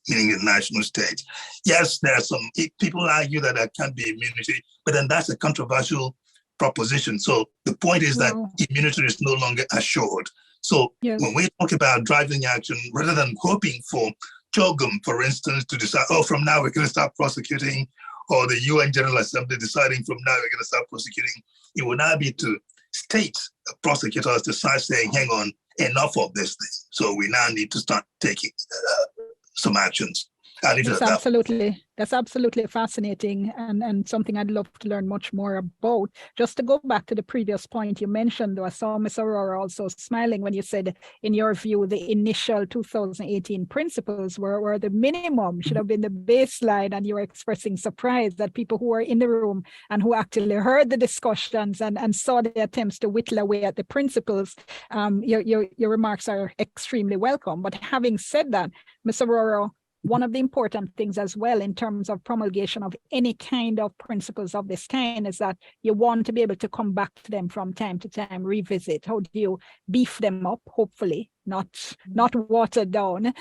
meaning the national state, yes, there are some people argue that there can't be immunity, but then that's a controversial proposition. So the point is that immunity is no longer assured. So when we talk about driving action, rather than hoping for Chogum, for instance, to decide, oh, from now we're going to start prosecuting, or the UN General Assembly deciding from now we're going to start prosecuting, it will now be to state prosecutors to start saying, hang on, enough of this thing. So we now need to start taking some actions. That's absolutely fascinating and something I'd love to learn much more about. Just to go back to the previous point you mentioned, though, I saw Ms. Aurora also smiling when you said, in your view, the initial 2018 principles were the minimum, should have been the baseline, and you were expressing surprise that people who were in the room and who actually heard the discussions and saw the attempts to whittle away at the principles, your remarks are extremely welcome. But having said that, Ms. Aurora, one of the important things as well in terms of promulgation of any kind of principles of this kind is that you want to be able to come back to them from time to time, revisit. How do you beef them up, hopefully, not watered down,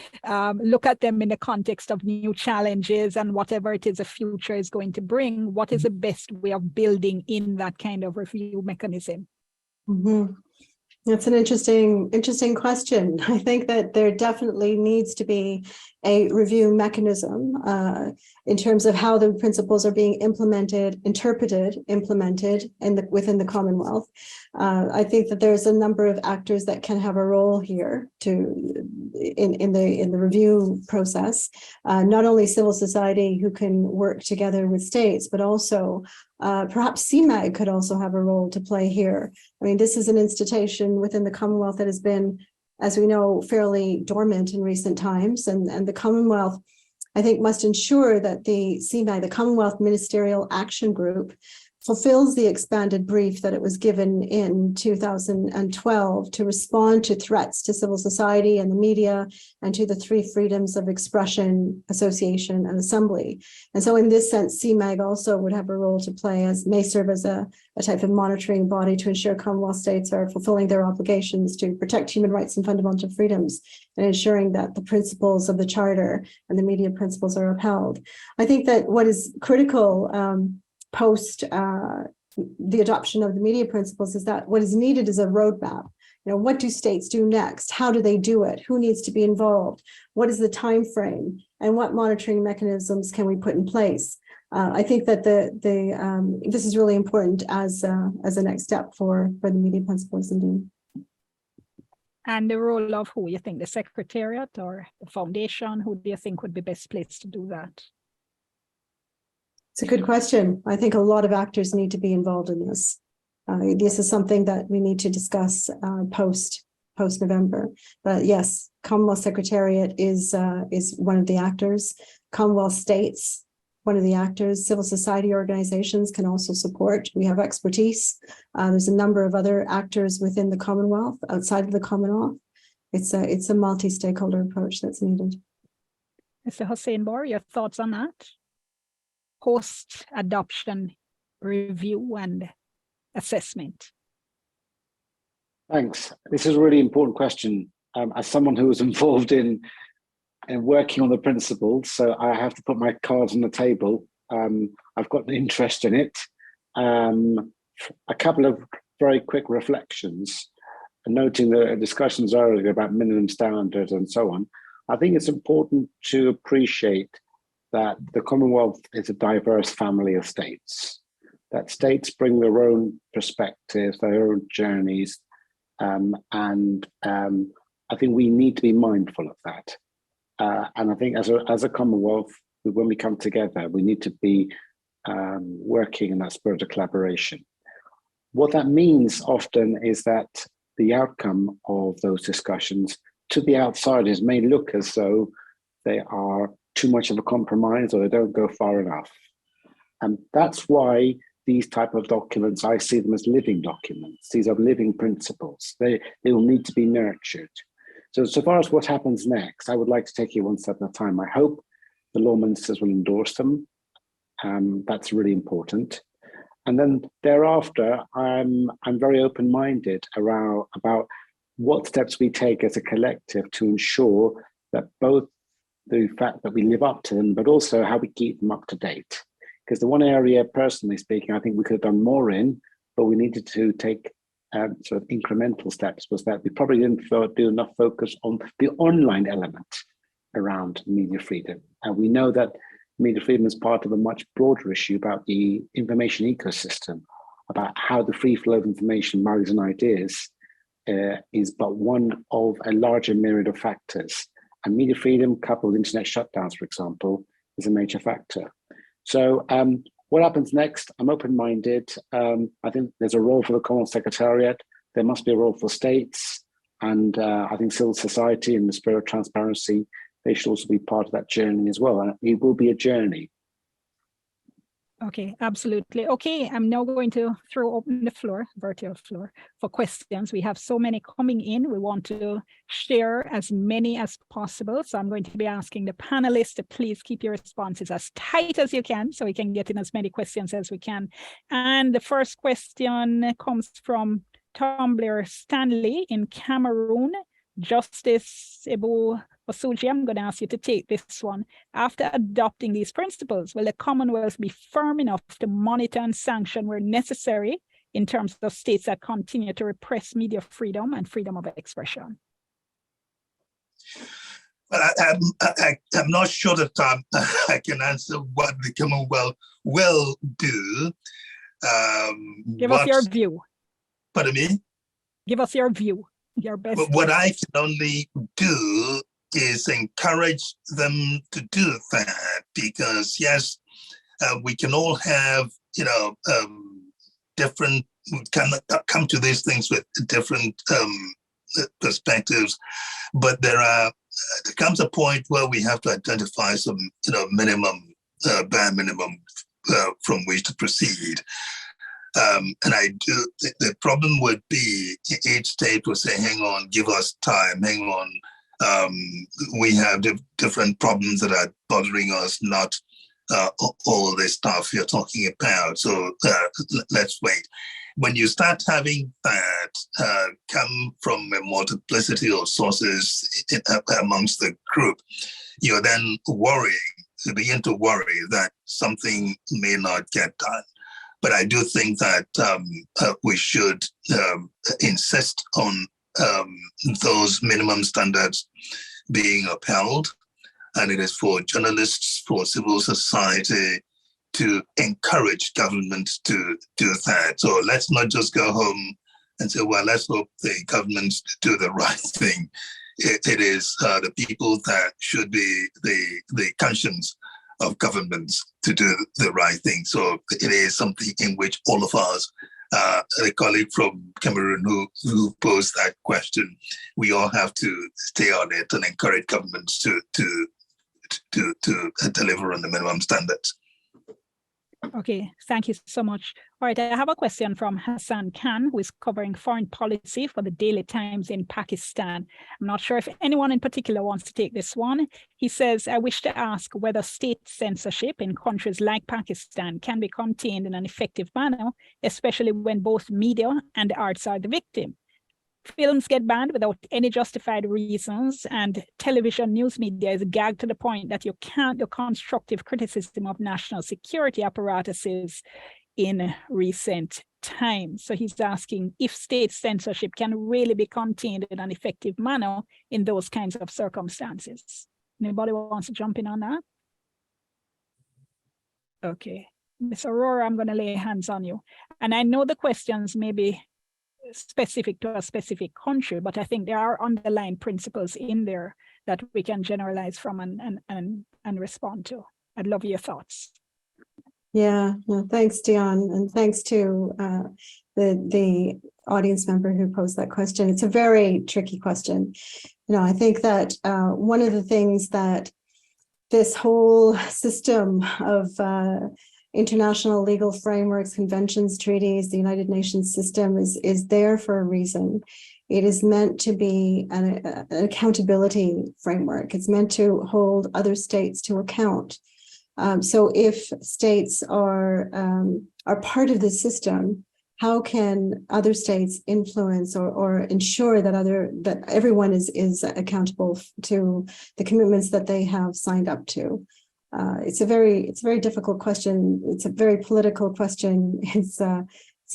look at them in the context of new challenges and whatever it is the future is going to bring. What is the best way of building in that kind of review mechanism? Mm-hmm. That's an interesting question. I think that there definitely needs to be a review mechanism in terms of how the principles are being implemented within the Commonwealth. I think that there's a number of actors that can have a role here in the review process. Not only civil society who can work together with states, but also perhaps CMAG could also have a role to play here. I mean, this is an institution within the Commonwealth that has been, as we know, fairly dormant in recent times. And the Commonwealth, I think, must ensure that the CMAG, the Commonwealth Ministerial Action Group fulfills the expanded brief that it was given in 2012 to respond to threats to civil society and the media and to the three freedoms of expression, association, and assembly. And so in this sense, CMAG also would have a role to play, as may serve as a type of monitoring body to ensure Commonwealth states are fulfilling their obligations to protect human rights and fundamental freedoms, and ensuring that the principles of the Charter and the media principles are upheld. I think that what is critical post the adoption of the media principles is that what is needed is a roadmap. You know, what do states do next? How do they do it? Who needs to be involved? What is the time frame? And what monitoring mechanisms can we put in place? I think that this is really important as a next step for the media principles indeed. And the role of who you think, the Secretariat or the Foundation? Who do you think would be best placed to do that? It's a good question. I think a lot of actors need to be involved in this. This is something that we need to discuss post November. But yes, Commonwealth Secretariat is one of the actors. Commonwealth states, one of the actors. Civil society organizations can also support. We have expertise. There's a number of other actors within the Commonwealth, outside of the Commonwealth. It's a multi-stakeholder approach that's needed. Mr. Hossein-Bor, your thoughts on that? Post-adoption review and assessment. Thanks. This is a really important question. As someone who was involved in working on the principles, so I have to put my cards on the table. I've got an interest in it. A couple of very quick reflections, noting the discussions earlier about minimum standards and so on. I think it's important to appreciate that the Commonwealth is a diverse family of states, that states bring their own perspectives, their own journeys, and I think we need to be mindful of that. And I think as a Commonwealth, when we come together, we need to be working in that spirit of collaboration. What that means often is that the outcome of those discussions to the outsiders may look as though they are too much of a compromise or they don't go far enough. And that's why these type of documents, I see them as living documents. These are living principles. They will need to be nurtured. So far as what happens next, I would like to take it one step at a time. I hope the law ministers will endorse them. That's really important. And then thereafter, I'm very open-minded about what steps we take as a collective to ensure that both the fact that we live up to them, but also how we keep them up to date. Because the one area, personally speaking, I think we could have done more in, but we needed to take sort of incremental steps, was that we probably didn't do enough focus on the online element around media freedom. And we know that media freedom is part of a much broader issue about the information ecosystem, about how the free flow of information, values, and ideas is but one of a larger myriad of factors. And media freedom coupled with internet shutdowns, for example, is a major factor. So what happens next? I'm open-minded. I think there's a role for the Commonwealth Secretariat. There must be a role for states. And I think civil society in the spirit of transparency, they should also be part of that journey as well. And it will be a journey. Okay, absolutely. Okay, I'm now going to throw open the floor, virtual floor, for questions. We have so many coming in. We want to share as many as possible. So I'm going to be asking the panelists to please keep your responses as tight as you can so we can get in as many questions as we can. And the first question comes from Tumblr Stanley in Cameroon. Justice Eboe-Osuji, I'm going to ask you to take this one. After adopting these principles, will the Commonwealth be firm enough to monitor and sanction where necessary in terms of states that continue to repress media freedom and freedom of expression? Well, I'm not sure that I can answer what the Commonwealth will do. Give us your view. Pardon me? Give us your view. Your best. But what I can only do is encourage them to do that, because yes, we can all have, different, we can come to these things with different perspectives, but there comes a point where we have to identify some, minimum, bare minimum from which to proceed. And I do, the problem would be each state will say, hang on, give us time, hang on. We have different problems that are bothering us, not all this stuff you're talking about. So let's wait. When you start having that come from a multiplicity of sources amongst the group, you're then worrying, you begin to worry that something may not get done. But I do think that we should insist on those minimum standards being upheld. And it is for journalists, for civil society to encourage government to do that. So let's not just go home and say, well, let's hope the government do the right thing. It is the people that should be the conscience of governments to do the right thing. So it is something in which all of us, a colleague from Cameroon who posed that question, we all have to stay on it and encourage governments to deliver on the minimum standards. Okay, thank you so much. All right, I have a question from Hassan Khan, who is covering foreign policy for the Daily Times in Pakistan. I'm not sure if anyone in particular wants to take this one. He says, I wish to ask whether state censorship in countries like Pakistan can be contained in an effective manner, especially when both media and the arts are the victim. Films get banned without any justified reasons, and television news media is gagged to the point that you can't do constructive criticism of national security apparatuses in recent times. So he's asking if state censorship can really be contained in an effective manner in those kinds of circumstances. Anybody wants to jump in on that? Okay, Ms. Aurora, I'm going to lay hands on you. And I know the questions may be specific to a specific country, but I think there are underlying principles in there that we can generalize from and respond to. I'd love your thoughts. Yeah, no, thanks, Dion, and thanks to the audience member who posed that question. It's a very tricky question. You know, I think that one of the things that this whole system of international legal frameworks, conventions, treaties, the United Nations system is there for a reason. It is meant to be an accountability framework. It's meant to hold other states to account. So if states are part of the system, how can other states influence or ensure that everyone is accountable to the commitments that they have signed up to? It's a very difficult question. It's a very political question. It's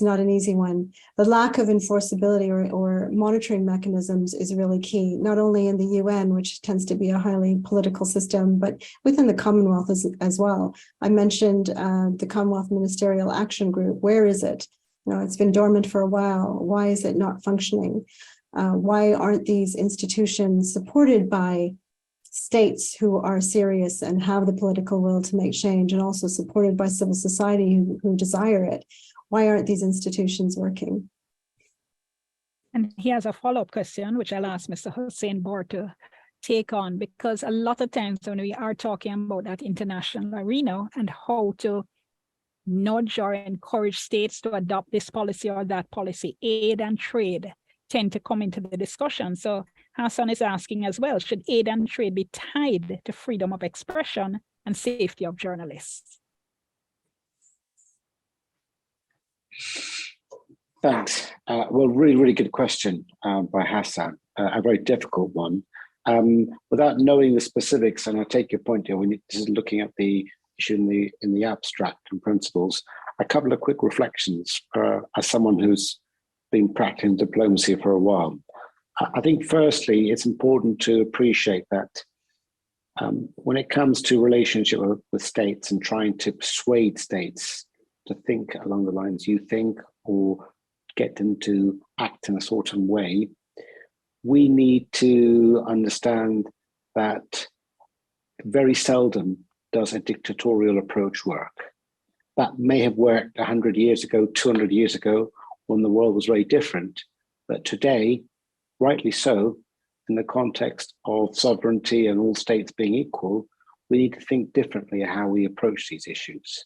not an easy one. The lack of enforceability or monitoring mechanisms is really key, not only in the UN, which tends to be a highly political system, but within the Commonwealth as well. I mentioned the Commonwealth Ministerial Action Group. Where is it? You know, it's been dormant for a while. Why is it not functioning? Why aren't these institutions supported by states who are serious and have the political will to make change, and also supported by civil society who desire it? Why aren't these institutions working? And he has a follow-up question, which I'll ask Mr. Hossein-Bor to take on, because a lot of times when we are talking about that international arena and how to nudge or encourage states to adopt this policy or that policy, aid and trade tend to come into the discussion. So Hassan is asking as well, should aid and trade be tied to freedom of expression and safety of journalists? Thanks. Well, really good question by Hassan, a very difficult one. Without knowing the specifics, and I take your point here, we need to looking at the issue in the abstract and principles. A couple of quick reflections as someone who's been practicing diplomacy for a while. I think firstly, it's important to appreciate that when it comes to relationship with states and trying to persuade states to think along the lines you think or get them to act in a certain way, we need to understand that very seldom does a dictatorial approach work. That may have worked 100 years ago, 200 years ago, when the world was very different. But today, rightly so, in the context of sovereignty and all states being equal, we need to think differently how we approach these issues.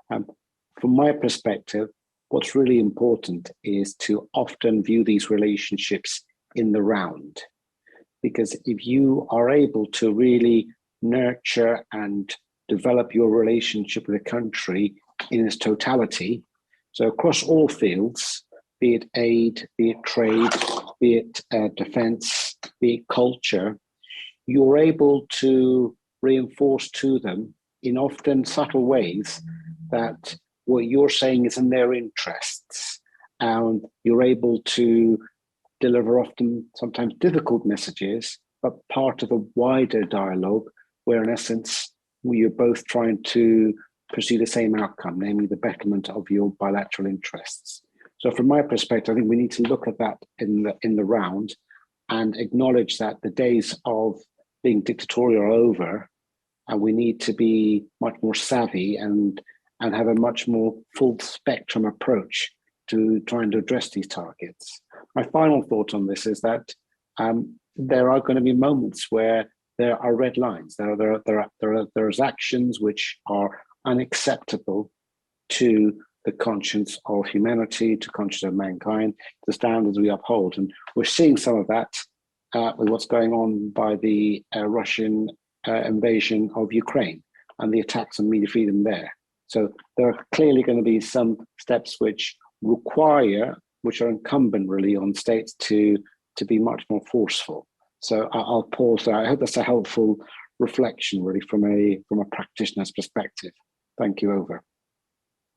From my perspective, what's really important is to often view these relationships in the round. Because if you are able to really nurture and develop your relationship with a country in its totality, so across all fields, be it aid, be it trade, be it defense, be it culture, you're able to reinforce to them in often subtle ways that what you're saying is in their interests, and you're able to deliver often sometimes difficult messages, but part of a wider dialogue where in essence you're both trying to pursue the same outcome, namely the betterment of your bilateral interests. So from my perspective, I think we need to look at that in the round and acknowledge that the days of being dictatorial are over, and we need to be much more savvy and have a much more full spectrum approach to trying to address these targets. My final thought on this is that there are going to be moments where there are red lines. There's actions which are unacceptable to the conscience of humanity, to conscience of mankind, the standards we uphold. And we're seeing some of that with what's going on by the Russian invasion of Ukraine and the attacks on media freedom there. So there are clearly going to be some steps which are incumbent really on states to be much more forceful. So I'll pause there. I hope that's a helpful reflection really from a practitioner's perspective. Thank you, over.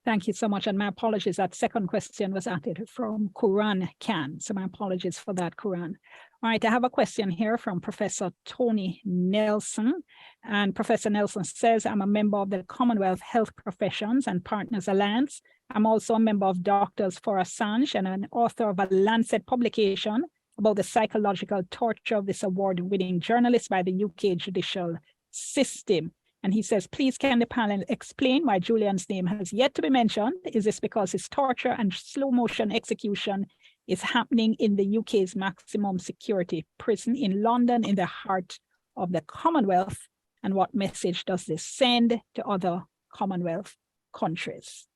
Thank you so much. And my apologies, that second question was added from Corinne Can. So my apologies for that, Corinne. All right, I have a question here from Professor Tony Nelson. And Professor Nelson says, I'm a member of the Commonwealth Health Professions and Partners Alliance. I'm also a member of Doctors for Assange and an author of a Lancet publication about the psychological torture of this award-winning journalist by the UK judicial system. And he says, please can the panel explain why Julian's name has yet to be mentioned? Is this because his torture and slow motion execution is happening in the UK's maximum security prison in London, in the heart of the Commonwealth? And what message does this send to other Commonwealth countries?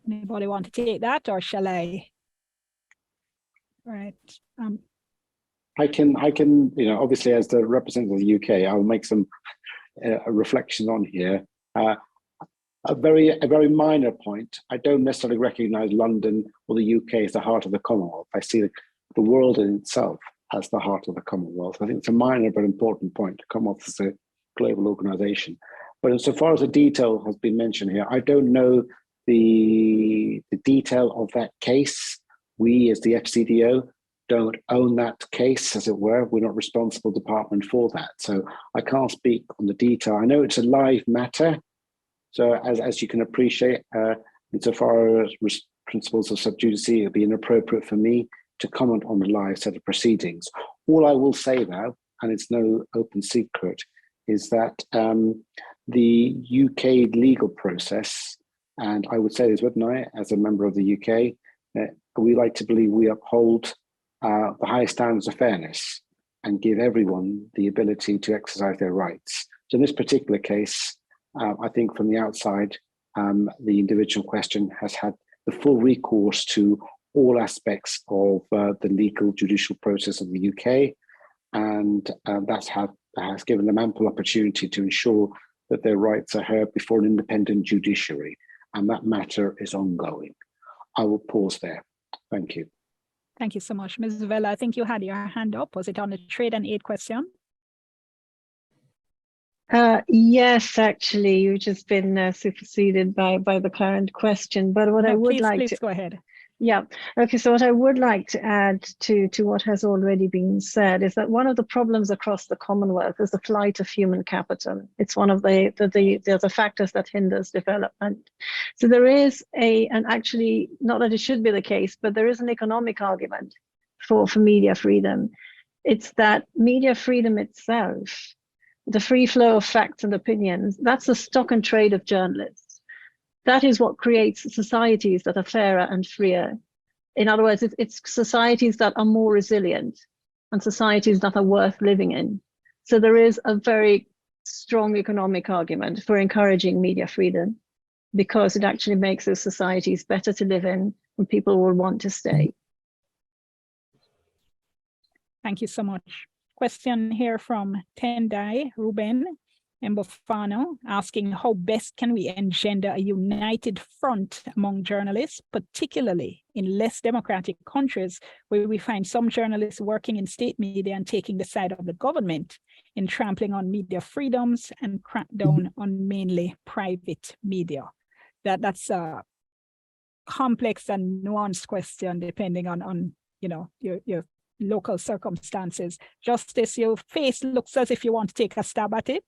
Anybody want to take that, or shall I? All right. I can, obviously as the representative of the UK, I'll make some reflection on here. A very minor point. I don't necessarily recognise London or the UK as the heart of the Commonwealth. I see the world in itself as the heart of the Commonwealth. I think it's a minor but important point. The Commonwealth is a global organisation. But insofar as the detail has been mentioned here, I don't know the detail of that case. We as the FCDO don't own that case, as it were. We're not responsible department for that. So I can't speak on the detail. I know it's a live matter. So as you can appreciate, insofar as principles of sub judice, it would be inappropriate for me to comment on the live set of proceedings. All I will say though, and it's no open secret, is that the UK legal process, and I would say this, wouldn't I, as a member of the UK, we like to believe we uphold the highest standards of fairness and give everyone the ability to exercise their rights. So in this particular case, I think from the outside, the individual question has had the full recourse to all aspects of the legal judicial process of the UK, and that has given them ample opportunity to ensure that their rights are heard before an independent judiciary, and that matter is ongoing. I will pause there. Thank you. Thank you so much. Ms. Vella, I think you had your hand up. Was it on the trade and aid question? Yes, actually, you've just been superseded by the current question. But what I would like to go ahead. Yeah. Okay. So what I would like to add to what has already been said is that one of the problems across the Commonwealth is the flight of human capital. It's one of the factors that hinders development. So there is and actually, not that it should be the case, but there is an economic argument for media freedom. It's that media freedom itself, the free flow of facts and opinions, that's the stock and trade of journalists. That is what creates societies that are fairer and freer. In other words, it's societies that are more resilient and societies that are worth living in. So there is a very strong economic argument for encouraging media freedom. because it actually makes those societies better to live in and people will want to stay. Thank you so much. Question here from Tendai Ruben Mbofano asking how best can we engender a united front among journalists, particularly in less democratic countries where we find some journalists working in state media and taking the side of the government in trampling on media freedoms and crackdown on mainly private media. That's a complex and nuanced question depending on you know your local circumstances. Justice, your face looks as if you want to take a stab at it.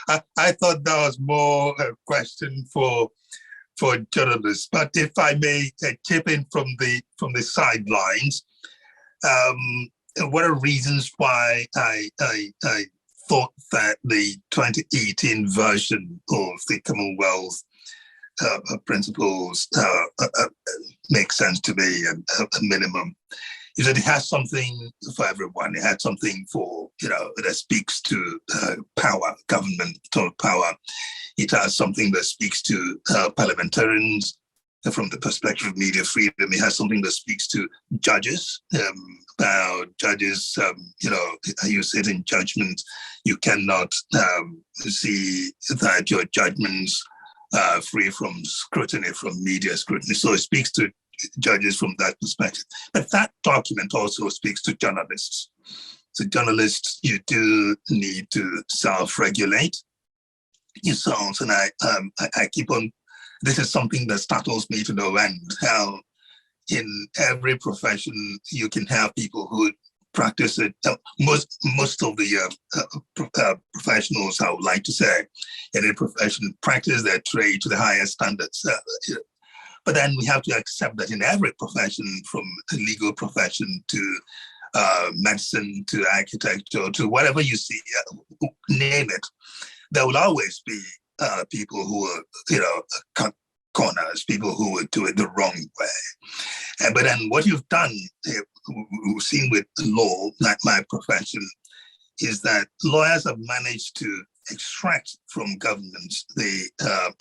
I thought that was more a question for journalists, but if I may chip in from the sidelines, what are reasons why I thought that the 2018 version of the Commonwealth principles makes sense to me at a minimum, is that it has something for everyone. It had something for, that speaks to power, government, total power. It has something that speaks to parliamentarians from the perspective of media freedom. It has something that speaks to judges, about judges, you sit in judgment, you cannot see that your judgments are free from scrutiny, from media scrutiny. So it speaks to judges from that perspective. But that document also speaks to journalists. So journalists, you do need to self-regulate yourselves. And I keep on, this is something that startles me to no end, how in every profession you can have people who practice it. Most of the professionals, I would like to say, in a profession practice their trade to the highest standards. But then we have to accept that in every profession, from the legal profession to medicine to architecture to whatever you see, name it, there will always be people who are, cut corners, people who would do it the wrong way. But then what you've done, we've seen with law, like my profession, is that lawyers have managed to extract from governments the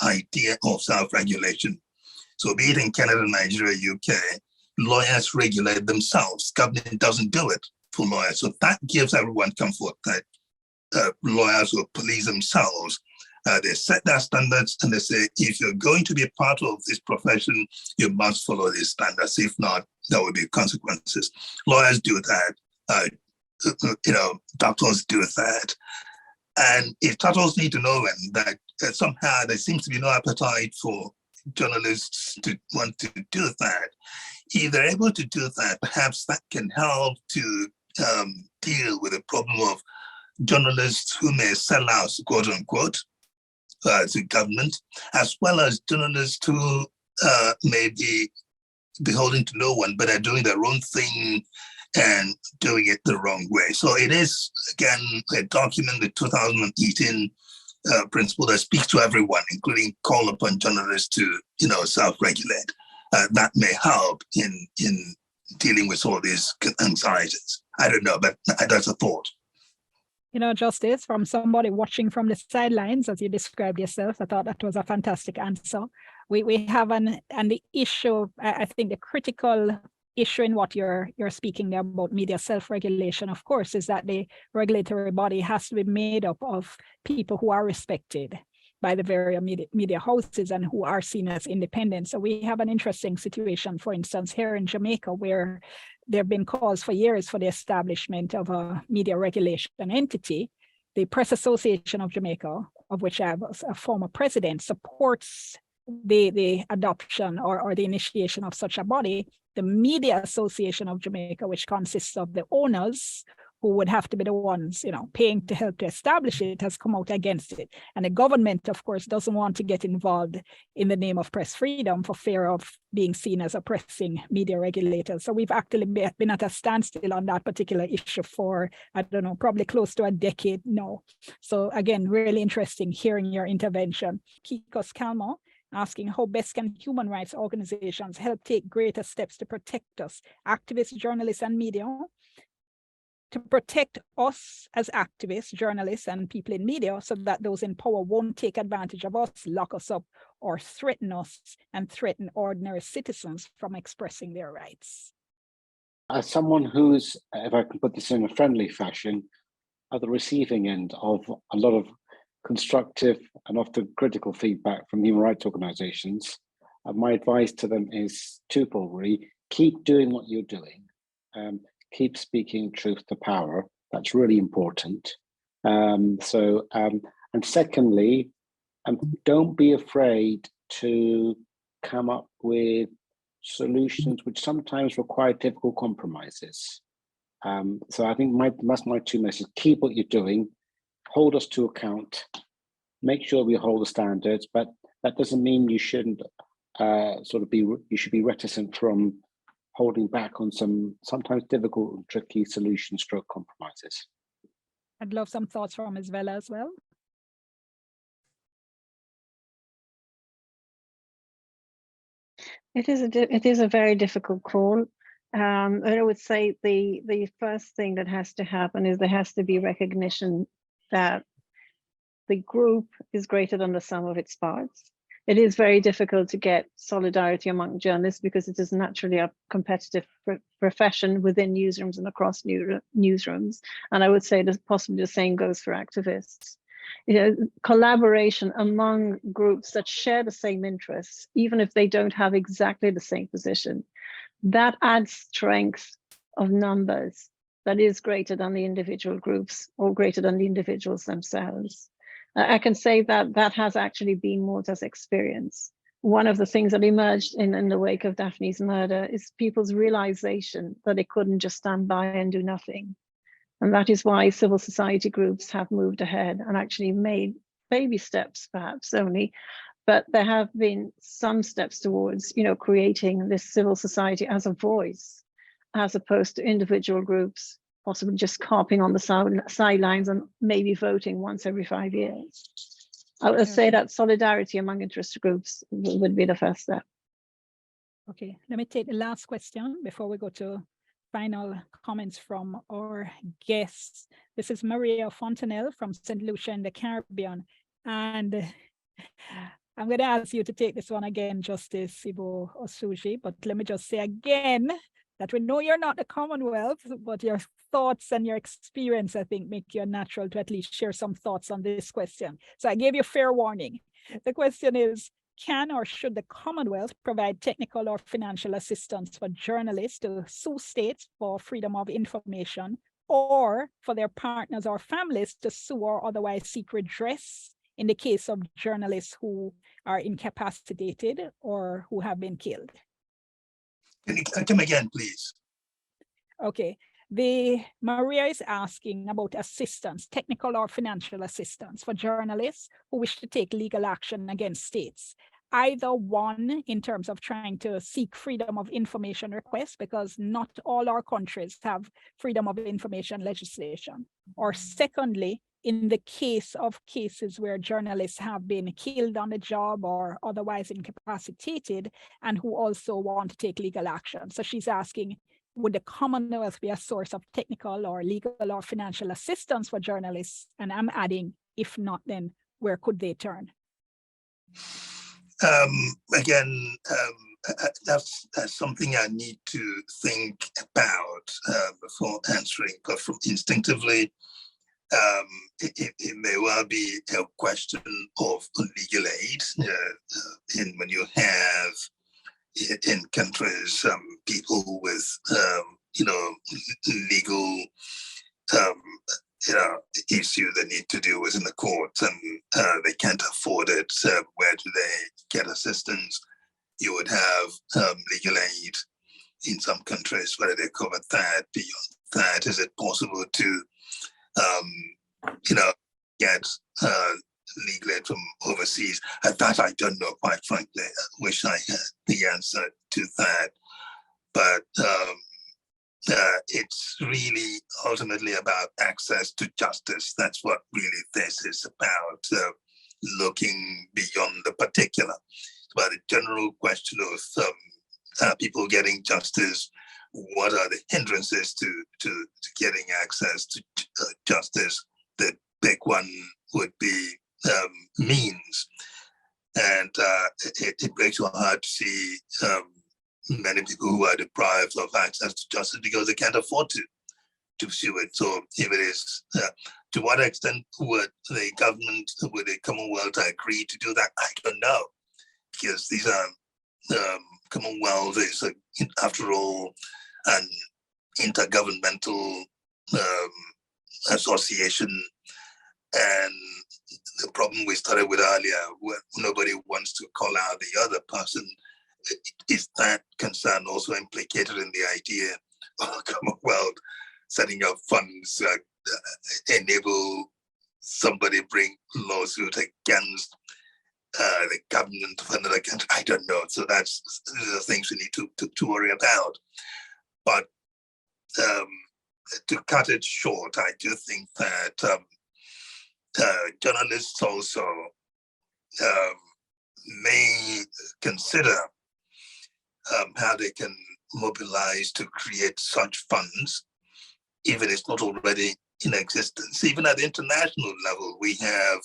idea of self-regulation. So be it in Canada, Nigeria, UK, lawyers regulate themselves. Government doesn't do it for lawyers. So that gives everyone comfort that lawyers will police themselves. They set their standards and they say, if you're going to be a part of this profession, you must follow these standards. If not, there will be consequences. Lawyers do that. Doctors do that. And if doctors need to know that somehow there seems to be no appetite for journalists to want to do that, if they're able to do that, perhaps that can help to deal with the problem of journalists who may sell out, quote unquote, to government, as well as journalists who may be beholden to no one, but are doing their own thing and doing it the wrong way. So it is, again, a document, the 2018 principle that speaks to everyone, including call upon journalists to, self-regulate. That may help in dealing with all these anxieties. I don't know, but that's a thought. Justice, from somebody watching from the sidelines, as you described yourself, I thought that was a fantastic answer. We have the issue, I think the critical issue in what you're speaking there about media self-regulation, of course, is that the regulatory body has to be made up of people who are respected by the various media houses and who are seen as independent. So we have an interesting situation, for instance, here in Jamaica, where there have been calls for years for the establishment of a media regulation entity. The Press Association of Jamaica, of which I was a former president, supports the adoption or the initiation of such a body. The Media Association of Jamaica, which consists of the owners who would have to be the ones, paying to help to establish it, has come out against it. And the government, of course, doesn't want to get involved in the name of press freedom for fear of being seen as oppressing media regulators. So we've actually been at a standstill on that particular issue for, I don't know, probably close to a decade now. So again, really interesting hearing your intervention. Kikos Kalmo asking how best can human rights organizations help take greater steps to protect us, activists, journalists, and media, to protect us as activists, journalists, and people in media so that those in power won't take advantage of us, lock us up, or threaten us and threaten ordinary citizens from expressing their rights. As someone who's, if I can put this in a friendly fashion, at the receiving end of a lot of constructive and often critical feedback from human rights organizations, my advice to them is twofold, really. Keep doing what you're doing. Keep speaking truth to power. That's really important. And secondly, don't be afraid to come up with solutions which sometimes require difficult compromises. So I think that's my two messages. Keep what you're doing, hold us to account, make sure we hold the standards, but that doesn't mean you shouldn't you should be reticent from holding back on some sometimes difficult and tricky solutions stroke compromises. I'd love some thoughts from Ms. Vella as well. It is a very difficult call. I would say the first thing that has to happen is there has to be recognition that the group is greater than the sum of its parts. It is very difficult to get solidarity among journalists because it is naturally a competitive profession within newsrooms and across newsrooms. And I would say that possibly the same goes for activists. Collaboration among groups that share the same interests, even if they don't have exactly the same position, that adds strength of numbers that is greater than the individual groups or greater than the individuals themselves. I can say that has actually been Malta's experience. One of the things that emerged in the wake of Daphne's murder is people's realization that they couldn't just stand by and do nothing. And that is why civil society groups have moved ahead and actually made baby steps, perhaps only, but there have been some steps towards, creating this civil society as a voice, as opposed to individual groups, possibly just carping on the sidelines and maybe voting once every 5 years. I would say that solidarity among interest groups would be the first step. Okay, let me take the last question before we go to final comments from our guests. This is Maria Fontanelle from St. Lucia in the Caribbean. And I'm going to ask you to take this one again, Justice Eboe-Osuji, but let me just say again that we know you're not the Commonwealth, but your thoughts and your experience, I think, make you natural to at least share some thoughts on this question. So I gave you fair warning. The question is, can or should the Commonwealth provide technical or financial assistance for journalists to sue states for freedom of information, or for their partners or families to sue or otherwise seek redress in the case of journalists who are incapacitated or who have been killed? Can you come again, please? Okay. Maria is asking about assistance, technical or financial assistance for journalists who wish to take legal action against states. Either one, in terms of trying to seek freedom of information requests, because not all our countries have freedom of information legislation. Or secondly, in the case of cases where journalists have been killed on the job or otherwise incapacitated and who also want to take legal action. So she's asking, would the Commonwealth be a source of technical or legal or financial assistance for journalists? And I'm adding, if not, then where could they turn? Again, that's something I need to think about before answering. But instinctively, it may well be a question of legal aid. When you have in countries people with legal issue they need to deal with in the courts, and they can't afford it. Where do they get assistance? You would have legal aid in some countries where they cover that. Beyond that, is it possible to get legal aid from overseas? That I don't know, quite frankly. I wish I had the answer to that. But it's really ultimately about access to justice. That's what really this is about, looking beyond the particular. It's about a general question of people getting justice what are the hindrances to getting access to justice. The big one would be means. And it breaks your heart to see many people who are deprived of access to justice because they can't afford to pursue it. So if it is, to what extent would the government, would the Commonwealth agree to do that? I don't know, because these are, Commonwealth is, after all, an intergovernmental association. And the problem we started with earlier, where nobody wants to call out the other person, is that concern also implicated in the idea of Commonwealth setting up funds that enable somebody bring lawsuit against the government of another country? I don't know. So these are things we need to worry about. But to cut it short, I do think that journalists also may consider how they can mobilize to create such funds, even if it's not already in existence. Even at the international level, we have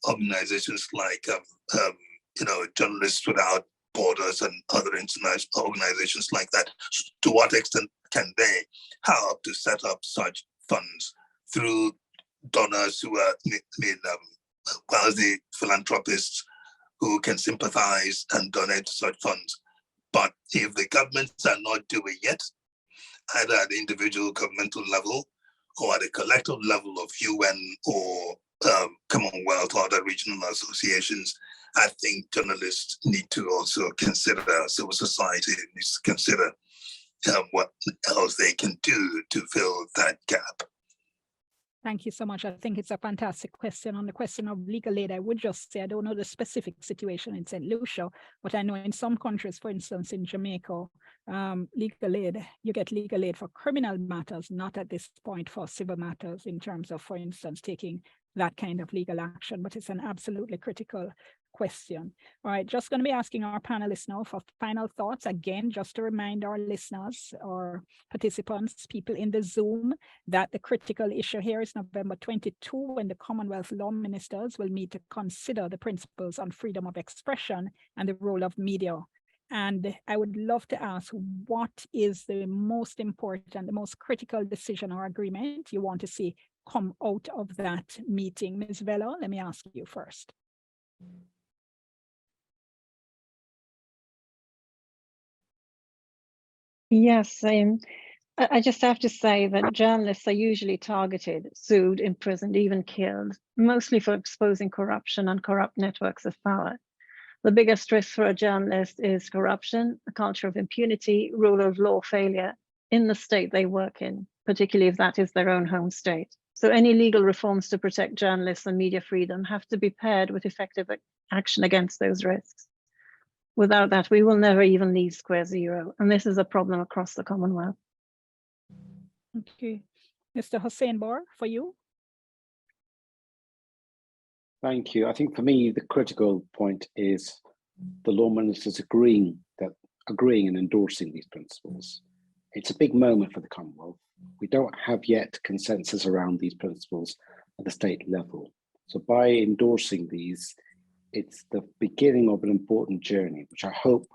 organizations like Journalists Without Borders and other international organizations like that. To what extent can they help to set up such funds through donors who are quasi philanthropists who can sympathize and donate to such funds? But if the governments are not doing it, either at the individual governmental level or at the collective level of UN or Commonwealth or other regional associations, I think journalists need to also consider, civil society needs to consider what else they can do to fill that gap. Thank you so much. I think it's a fantastic question. On the question of legal aid, I would just say I don't know the specific situation in St. Lucia, but I know in some countries, for instance, in Jamaica, legal aid, you get legal aid for criminal matters, not at this point for civil matters in terms of, for instance, taking that kind of legal action, but it's an absolutely critical question. All right, just going to be asking our panelists now for final thoughts. Again, just to remind our listeners or participants, people in the Zoom, that the critical issue here is November 22, when the Commonwealth law ministers will meet to consider the principles on freedom of expression and the role of media. And I would love to ask, what is the most important, the most critical decision or agreement you want to see come out of that meeting? Ms. Vella, let me ask you first. Yes, I just have to say that journalists are usually targeted, sued, imprisoned, even killed, mostly for exposing corruption and corrupt networks of power. The biggest risk for a journalist is corruption, a culture of impunity, rule of law failure in the state they work in, particularly if that is their own home state. So any legal reforms to protect journalists and media freedom have to be paired with effective action against those risks. Without that, we will never even leave square zero. And this is a problem across the Commonwealth. Okay. Mr. Hossein-Bor, for you? Thank you. I think for me, the critical point is the law ministers agreeing and endorsing these principles. It's a big moment for the Commonwealth. We don't have yet consensus around these principles at the state level. So by endorsing these, it's the beginning of an important journey, which I hope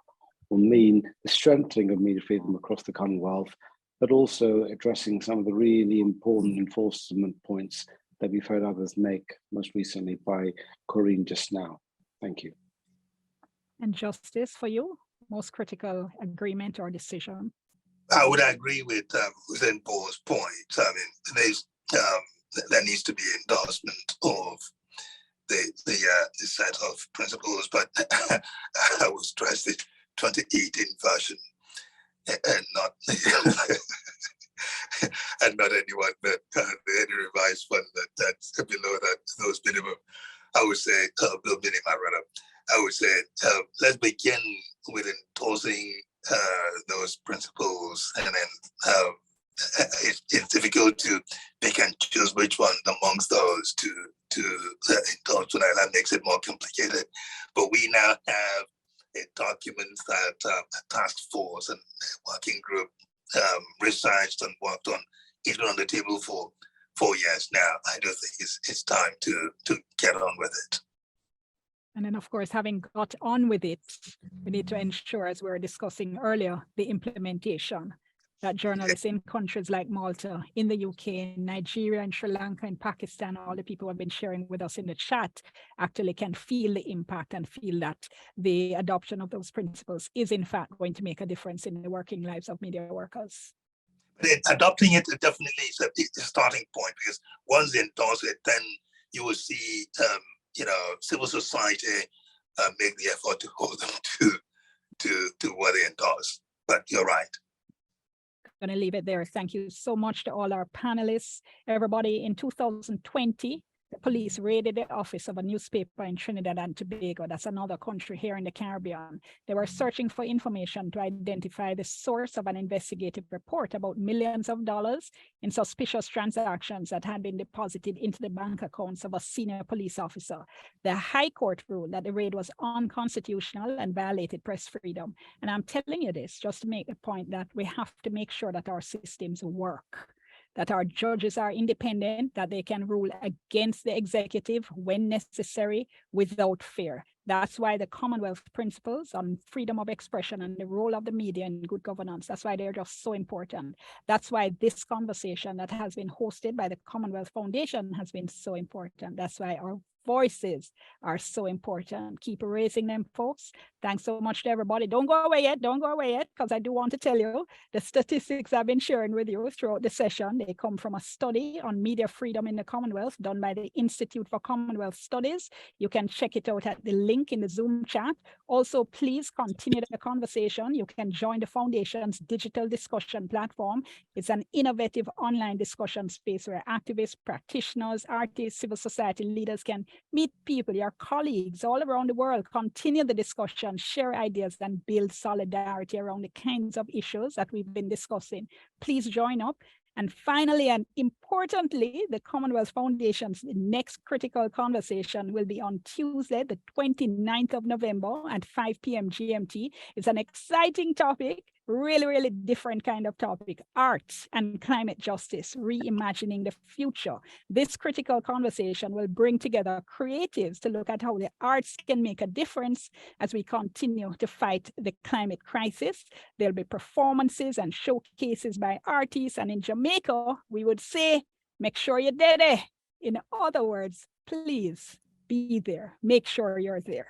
will mean the strengthening of media freedom across the Commonwealth, but also addressing some of the really important enforcement points that we've heard others make, most recently by Corinne just now. Thank you. And justice for you, most critical agreement or decision? I would agree with Hossein-Bor's point. I mean, there needs to be endorsement of the set of principles, but I will stress the 2018 version and not and not anyone that any revised one that's below those minimum. I would say below minimum rather. I would say let's begin with endorsing those principles, and then it's difficult to pick and choose which one amongst those to endorse. That makes it more complicated. But we now have a document that a task force and a working group researched and worked on. It's been on the table for 4 years now. I do think it's time to get on with it. And then, of course, having got on with it, we need to ensure, as we were discussing earlier, the implementation, that journalists in countries like Malta, in the UK, in Nigeria, and Sri Lanka, and Pakistan, all the people who have been sharing with us in the chat, actually can feel the impact and feel that the adoption of those principles is in fact going to make a difference in the working lives of media workers. But adopting it definitely is a starting point, because once they endorse it, then you will see civil society make the effort to hold them to what they endorse. But you're right. I'm going to leave it there. Thank you so much to all our panelists. Everybody, in 2020, the police raided the office of a newspaper in Trinidad and Tobago. That's another country here in the Caribbean. They were searching for information to identify the source of an investigative report about millions of dollars in suspicious transactions that had been deposited into the bank accounts of a senior police officer. The High Court ruled that the raid was unconstitutional and violated press freedom. And I'm telling you this just to make the point that we have to make sure that our systems work, that our judges are independent, that they can rule against the executive when necessary without fear. That's why the Commonwealth principles on freedom of expression and the role of the media in good governance, that's why they're just so important. That's why this conversation that has been hosted by the Commonwealth Foundation has been so important. That's why our voices are so important. Keep raising them, folks. Thanks so much to everybody. Don't go away yet, because I do want to tell you the statistics I've been sharing with you throughout the session. They come from a study on media freedom in the Commonwealth done by the Institute for Commonwealth Studies. You can check it out at the link in the Zoom chat. Also, please continue the conversation. You can join the Foundation's digital discussion platform. It's an innovative online discussion space where activists, practitioners, artists, civil society leaders can meet people, your colleagues all around the world, continue the discussion, share ideas, and build solidarity around the kinds of issues that we've been discussing. Please join up. And finally, and importantly, the Commonwealth Foundation's next critical conversation will be on Tuesday, the 29th of November at 5 p.m. GMT. It's an exciting topic, really, really different kind of topic: arts and climate justice, reimagining the future. This critical conversation will bring together creatives to look at how the arts can make a difference as we continue to fight the climate crisis. There'll be performances and showcases by artists, and in Jamaica, we would say, make sure you're there. In other words, please be there. Make sure you're there.